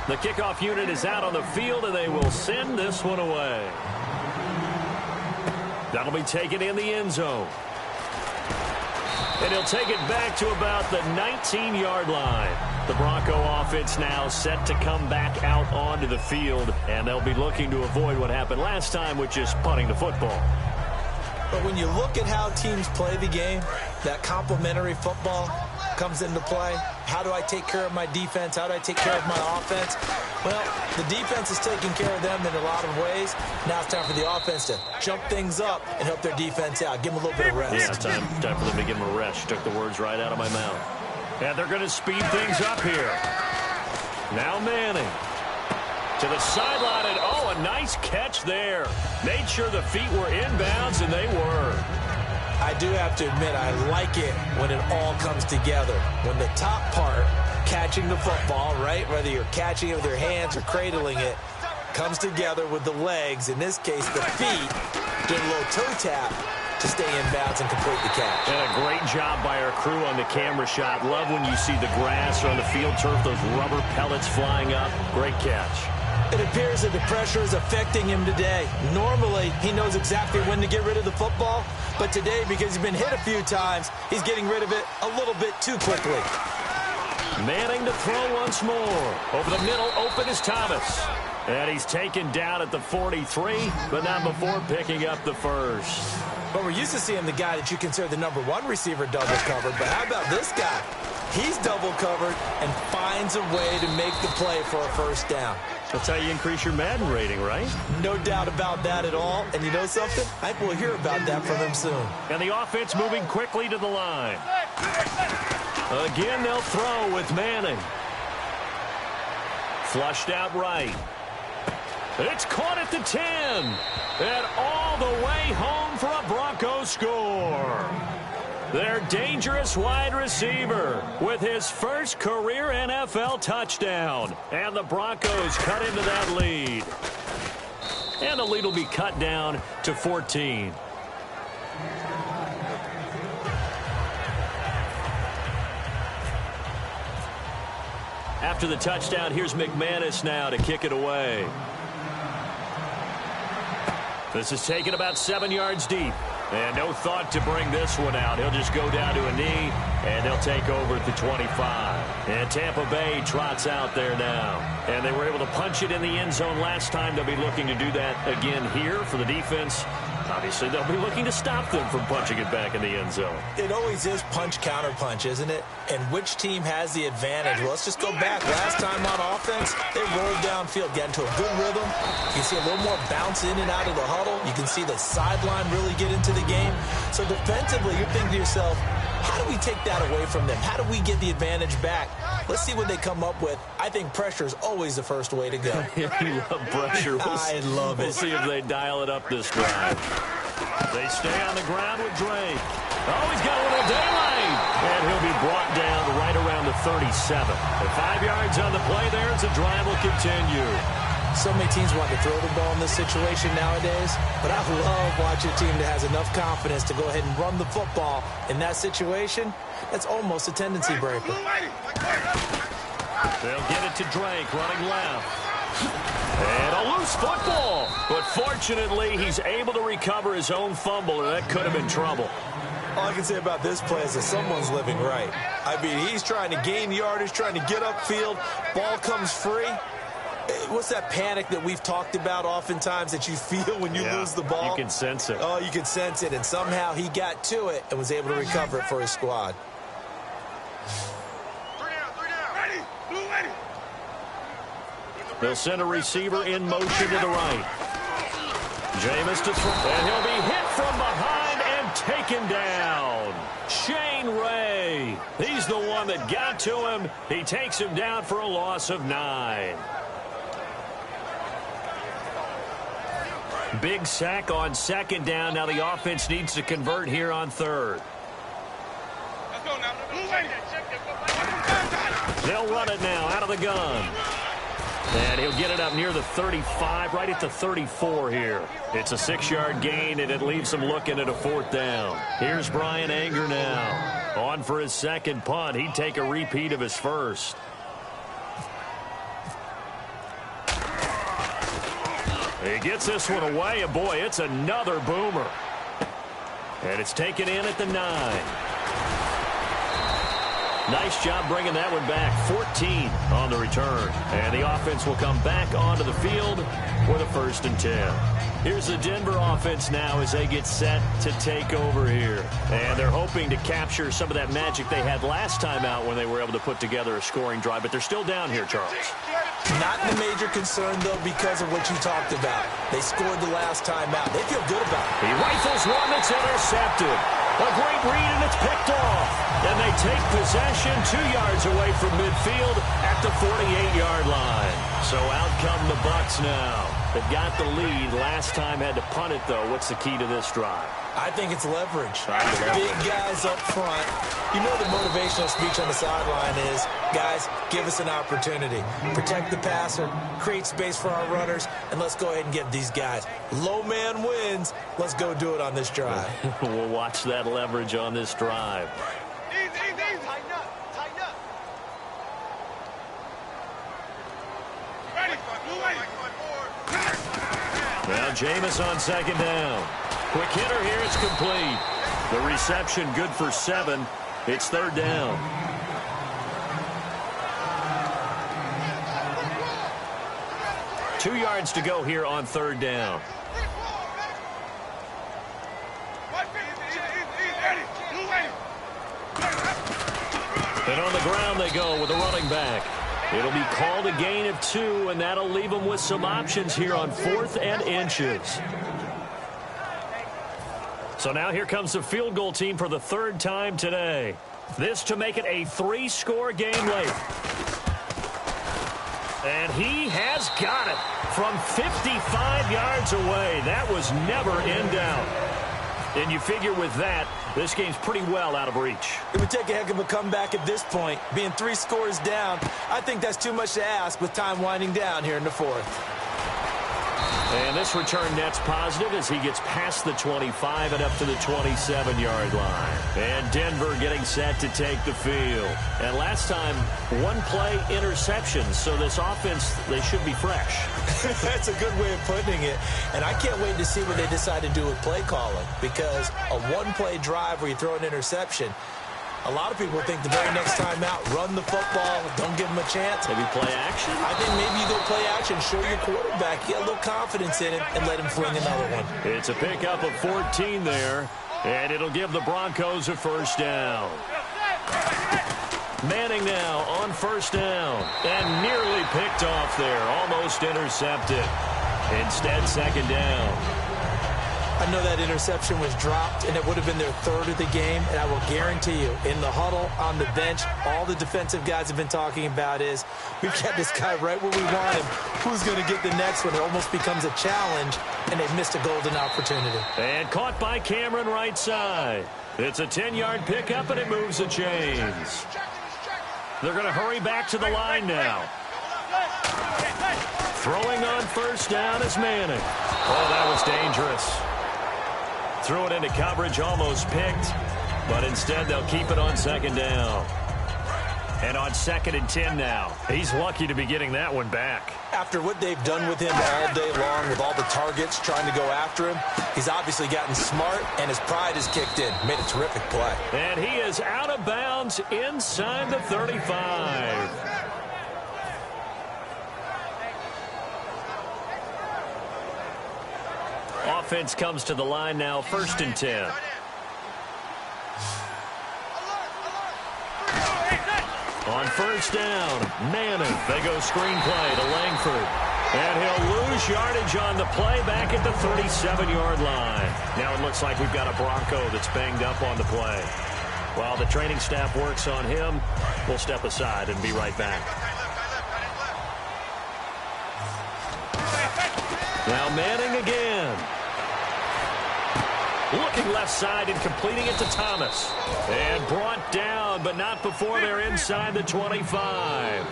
The kickoff unit is out on the field, and they will send this one away. That'll be taken in the end zone. And he'll take it back to about the 19-yard line. The Bronco offense now set to come back out onto the field, and they'll be looking to avoid what happened last time, which is punting the football. But when you look at how teams play the game, that complementary football comes into play. How do I take care of my defense? How do I take care of my offense? Well, the defense is taking care of them in a lot of ways. Now it's time for the offense to jump things up and help their defense out. Give them a little bit of rest. Yeah, time for them to give them a rest. Took the words right out of my mouth. And they're going to speed things up here. Now Manning. To the sideline, and a nice catch there. Made sure the feet were inbounds, and they were. I do have to admit, I like it when it all comes together. When the top part, catching the football, right, whether you're catching it with your hands or cradling it, comes together with the legs, in this case the feet, doing a little toe tap to stay in bounds and complete the catch. And a great job by our crew on the camera shot. Love when you see the grass or on the field turf, those rubber pellets flying up. Great catch. It appears that the pressure is affecting him today. Normally, he knows exactly when to get rid of the football, but today, because he's been hit a few times, he's getting rid of it a little bit too quickly. Manning to throw once more. Over the middle, open is Thomas. And he's taken down at the 43, but not before picking up the first. But we're used to seeing the guy that you consider the #1 receiver double covered, but how about this guy? He's double covered and finds a way to make the play for a first down. That's how you increase your Madden rating, right? No doubt about that at all. And you know something? I think we'll hear about that from him soon. And the offense moving quickly to the line. Again, they'll throw with Manning. Flushed out right. It's caught at the 10. And all the way home for a Bronco score. Their dangerous wide receiver with his first career NFL touchdown. And the Broncos cut into that lead. And the lead will be cut down to 14. After the touchdown, here's McManus now to kick it away. This is taken about 7 yards deep. And no thought to bring this one out. He'll just go down to a knee, and they'll take over at the 25. And Tampa Bay trots out there now. And they were able to punch it in the end zone last time. They'll be looking to do that again here for the defense. Obviously, they'll be looking to stop them from punching it back in the end zone. It always is punch-counter-punch, isn't it? And which team has the advantage? Well, let's just go back. Last time on offense, they rolled downfield, got into a good rhythm. You can see a little more bounce in and out of the huddle. You can see the sideline really get into the game. So defensively, you're thinking to yourself, how do we take that away from them? How do we get the advantage back? Let's see what they come up with. I think pressure is always the first way to go. You love pressure. I love it. We'll see if they dial it up this drive. They stay on the ground with Drake. Oh, he's got a little daylight. And he'll be brought down right around the 37. At 5 yards on the play there as the drive will continue. So many teams want to throw the ball in this situation nowadays, but I love watching a team that has enough confidence to go ahead and run the football. In that situation, that's almost a tendency breaker. They'll get it to Drake running left. And a loose football. But fortunately, he's able to recover his own fumble, or that could have been trouble. All I can say about this play is that someone's living right. I mean, he's trying to gain yardage, trying to get upfield. Ball comes free. What's that panic that we've talked about oftentimes that you feel when you lose the ball? You can sense it. Oh, you can sense it. And somehow he got to it and was able to recover it for his squad. 3 down. Ready. Blue ready. They'll send a receiver in motion to the right. Jameis to throw. And he'll be hit from behind and taken down. Shane Ray. He's the one that got to him. He takes him down for a loss of 9. Big sack on second down. Now the offense needs to convert here on third. Let's go now. Blue ready. They'll run it now out of the gun. And he'll get it up near the 35, right at the 34 here. It's a 6-yard gain, and it leaves him looking at a 4th down. Here's Brian Anger now. On for his second punt. He'd take a repeat of his first. He gets this one away, and boy, it's another boomer. And it's taken in at the 9. Nice job bringing that one back. 14 on the return. And the offense will come back onto the field for the 1st and 10. Here's the Denver offense now as they get set to take over here. And they're hoping to capture some of that magic they had last time out when they were able to put together a scoring drive. But they're still down here, Charles. Not the major concern, though, because of what you talked about. They scored the last time out. They feel good about it. He rifles one that's intercepted. A great read, and it's picked off. And they take possession 2 yards away from midfield at the 48-yard line. So out come the Bucs now. They've got the lead. Last time had to punt it, though. What's the key to this drive? I think it's leverage. Big guys up front. You know the motivational speech on the sideline is, guys, give us an opportunity. Protect the passer, create space for our runners, and let's go ahead and get these guys. Low man wins. Let's go do it on this drive. We'll watch that leverage on this drive. Easy. Tighten up. Ready. Blue ready. Now Jameis on second down. Quick hitter here. It's complete. The reception good for 7. It's 3rd down. Two yards to go here on 3rd down. And on the ground they go with a running back. It'll be called a gain of 2, and that'll leave them with some options here on 4th and inches. So now here comes the field goal team for the 3rd time today. This to make it a 3-score game late. And he has got it from 55 yards away. That was never in doubt. And you figure with that, this game's pretty well out of reach. It would take a heck of a comeback at this point. Being 3 scores down, I think that's too much to ask with time winding down here in the 4th. And this return net's positive as he gets past the 25 and up to the 27-yard line. And Denver getting set to take the field. And last time, 1-play interception. So this offense, they should be fresh. That's a good way of putting it. And I can't wait to see what they decide to do with play calling. Because a 1-play drive where you throw an interception, a lot of people think the very next time out, run the football, don't give them a chance. Maybe play action? I think maybe you go play action, show your quarterback, get a little confidence in him, and let him fling another one. It's a pickup of 14 there, and it'll give the Broncos a 1st down. Manning now on 1st down, and nearly picked off there, almost intercepted. Instead, 2nd down. I know that interception was dropped, and it would have been their 3rd of the game, and I will guarantee you, in the huddle, on the bench, all the defensive guys have been talking about is, we've got this guy right where we want him. Who's going to get the next one? It almost becomes a challenge, and they've missed a golden opportunity. And caught by Cameron right side. It's a 10-yard pickup, and it moves the chains. They're going to hurry back to the line now. Throwing on 1st down is Manning. Oh, that was dangerous. Threw it into coverage, almost picked, but instead they'll keep it on 2nd down. And on 2nd and 10 now. He's lucky to be getting that one back. After what they've done with him all day long, with all the targets trying to go after him, he's obviously gotten smart, and his pride has kicked in. Made a terrific play. And he is out of bounds inside the 35. Offense comes to the line now, 1st and 10. On 1st down, Manning. They go screenplay to Langford. And he'll lose yardage on the play back at the 37-yard line. Now it looks like we've got a Bronco that's banged up on the play. While the training staff works on him, we'll step aside and be right back. Now Manning again. Looking left side and completing it to Thomas. And brought down, but not before they're inside the 25.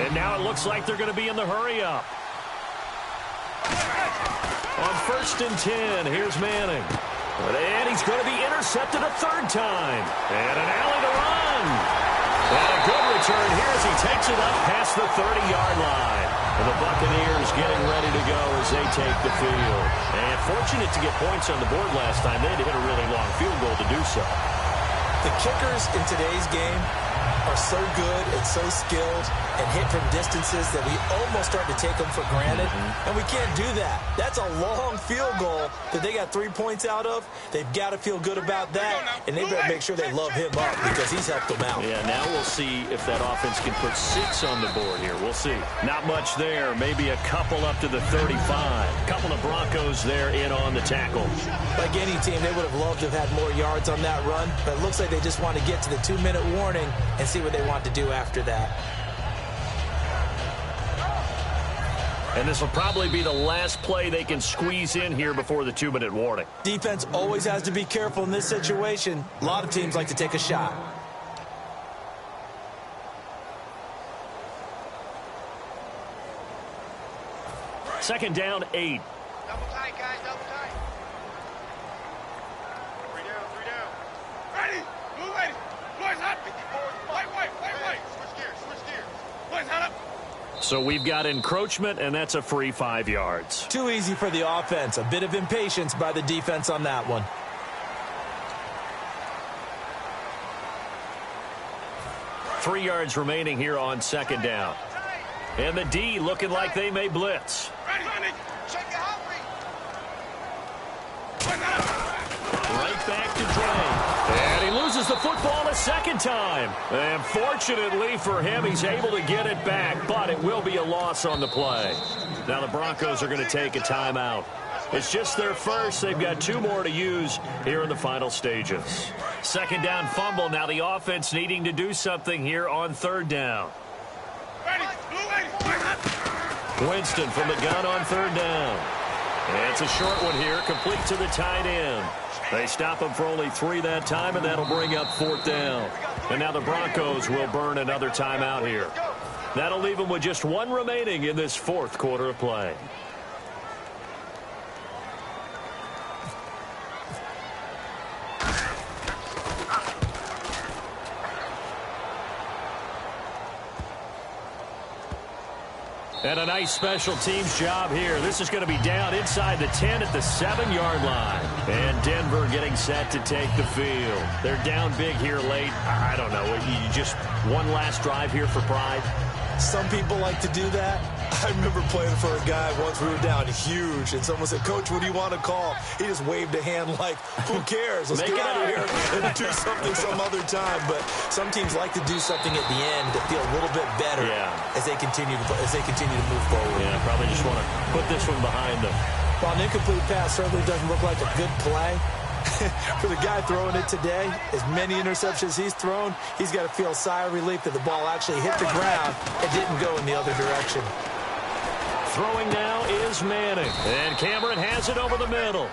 And now it looks like they're going to be in the hurry-up. On 1st and 10, here's Manning. And he's going to be intercepted a 3rd time. And an alley to run. And a good return here as he takes it up past the 30-yard line. And the Buccaneers getting ready to go as they take the field. And fortunate to get points on the board last time. They had to hit a really long field goal to do so. The kickers in today's game are so good and so skilled and hit from distances that we almost start to take them for granted. And we can't do that. That's a long field goal that they got 3 points out of. They've got to feel good about that, and they better make sure they love him up because he's helped them out. Yeah, now we'll see if that offense can put 6 on the board here. We'll see. Not much there. Maybe a couple up to the 35. Couple of Broncos there in on the tackle. Like any team, they would have loved to have had more yards on that run, but it looks like they just want to get to the 2-minute warning and see what they want to do after that. And this will probably be the last play they can squeeze in here before the 2-minute warning. Defense always has to be careful in this situation. A lot of teams like to take a shot. Second down, 8. Double tight, guys, double tight. 3 down. Ready, blue lady. Boys up. White. Switch gears. Boys, head up. So we've got encroachment, and that's a free 5 yards. Too easy for the offense. A bit of impatience by the defense on that one. Three yards remaining here on second down. And the D looking like they may blitz. Ready, check your heart rate. Right back to Dre. And he loses the football a second time. And fortunately for him, he's able to get it back, but it will be a loss on the play. Now the Broncos are going to take a timeout. It's just their first. They've got 2 more to use here in the final stages. Second down fumble. Now the offense needing to do something here on third down. Ready, blue lady. Winston from the gun on third down. And it's a short one here, complete to the tight end. They stop him for only 3 that time, and that'll bring up fourth down. And now the Broncos will burn another timeout here. That'll leave them with just 1 remaining in this fourth quarter of play. And a nice special teams job here. This is going to be down inside the 10 at the 7-yard line. And Denver getting set to take the field. They're down big here late. I don't know. You just one last drive here for pride? Some people like to do that. I remember playing for a guy once. We were down huge, and someone said, "Coach, what do you want to call?" He just waved a hand like, "Who cares? Let's get out of here and do something some other time." But some teams like to do something at the end to feel a little bit better as they continue to move forward. Yeah, probably just want to put this one behind them. While an incomplete pass certainly doesn't look like a good play, for the guy throwing it today, as many interceptions he's thrown, he's got to feel a sigh of relief that the ball actually hit the ground and didn't go in the other direction. Throwing now is Manning. And Cameron has it over the middle.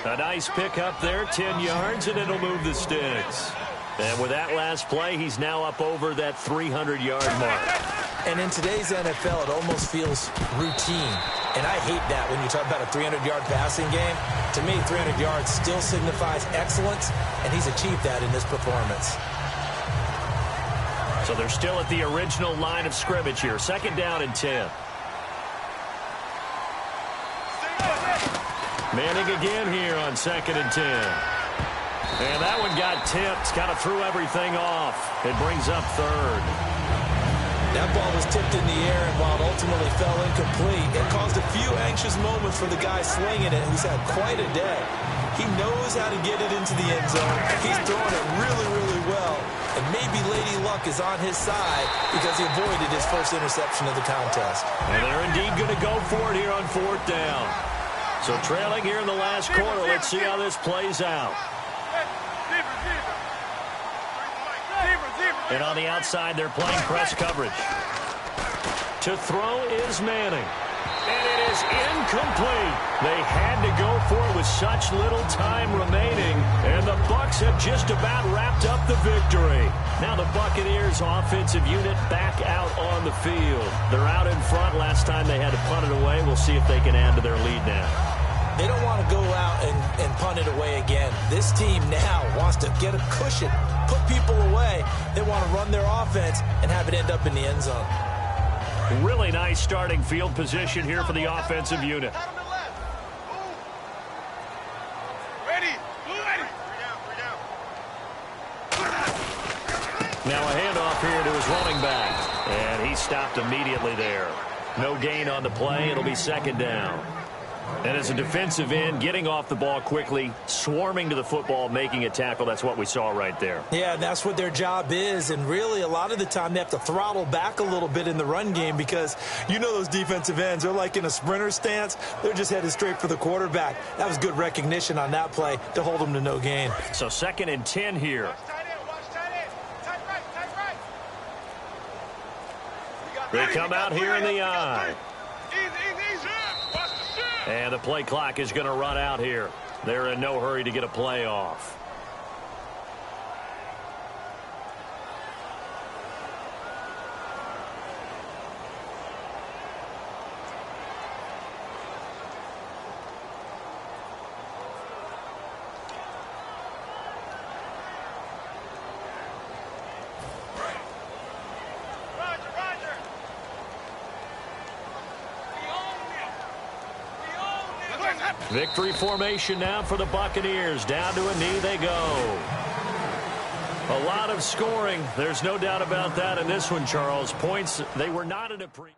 A nice pickup there, 10 yards, and it'll move the sticks. And with that last play, he's now up over that 300-yard mark. And in today's NFL, it almost feels routine. And I hate that when you talk about a 300-yard passing game. To me, 300 yards still signifies excellence, and he's achieved that in this performance. So they're still at the original line of scrimmage here. 2nd down and 10. Manning again here on 2nd and 10. And that one got tipped. Kind of threw everything off. It brings up 3rd. That ball was tipped in the air, and while it ultimately fell incomplete, it caused a few anxious moments for the guy slinging it, who's had quite a day. He knows how to get it into the end zone. He's throwing it really, really well. And maybe Lady Luck is on his side because he avoided his first interception of the contest. And they're indeed going to go for it here on 4th down. So trailing here in the last quarter. Let's see how this plays out. And on the outside, they're playing press coverage. To throw is Manning. And it is incomplete. They had to go for it with such little time remaining. And the Bucs have just about wrapped up the victory. Now the Buccaneers offensive unit back out on the field. They're out in front. Last time they had to punt it away. We'll see if they can add to their lead now. They don't want to go out and punt it away again. This team now wants to get a cushion, put people away. They want to run their offense and have it end up in the end zone. Really nice starting field position here for the offensive unit. Now a handoff here to his running back. And he stopped immediately there. No gain on the play. It'll be 2nd down. And as a defensive end, getting off the ball quickly, swarming to the football, making a tackle, that's what we saw right there. Yeah, that's what their job is. And really, a lot of the time, they have to throttle back a little bit in the run game because you know those defensive ends, they're like in a sprinter stance. They're just headed straight for the quarterback. That was good recognition on that play to hold them to no gain. So 2nd and 10 here. They come out here in the eye. And the play clock is going to run out here. They're in no hurry to get a play off. Victory formation now for the Buccaneers. Down to a knee they go. A lot of scoring. There's no doubt about that in this one, Charles. Points, they were not in a pre...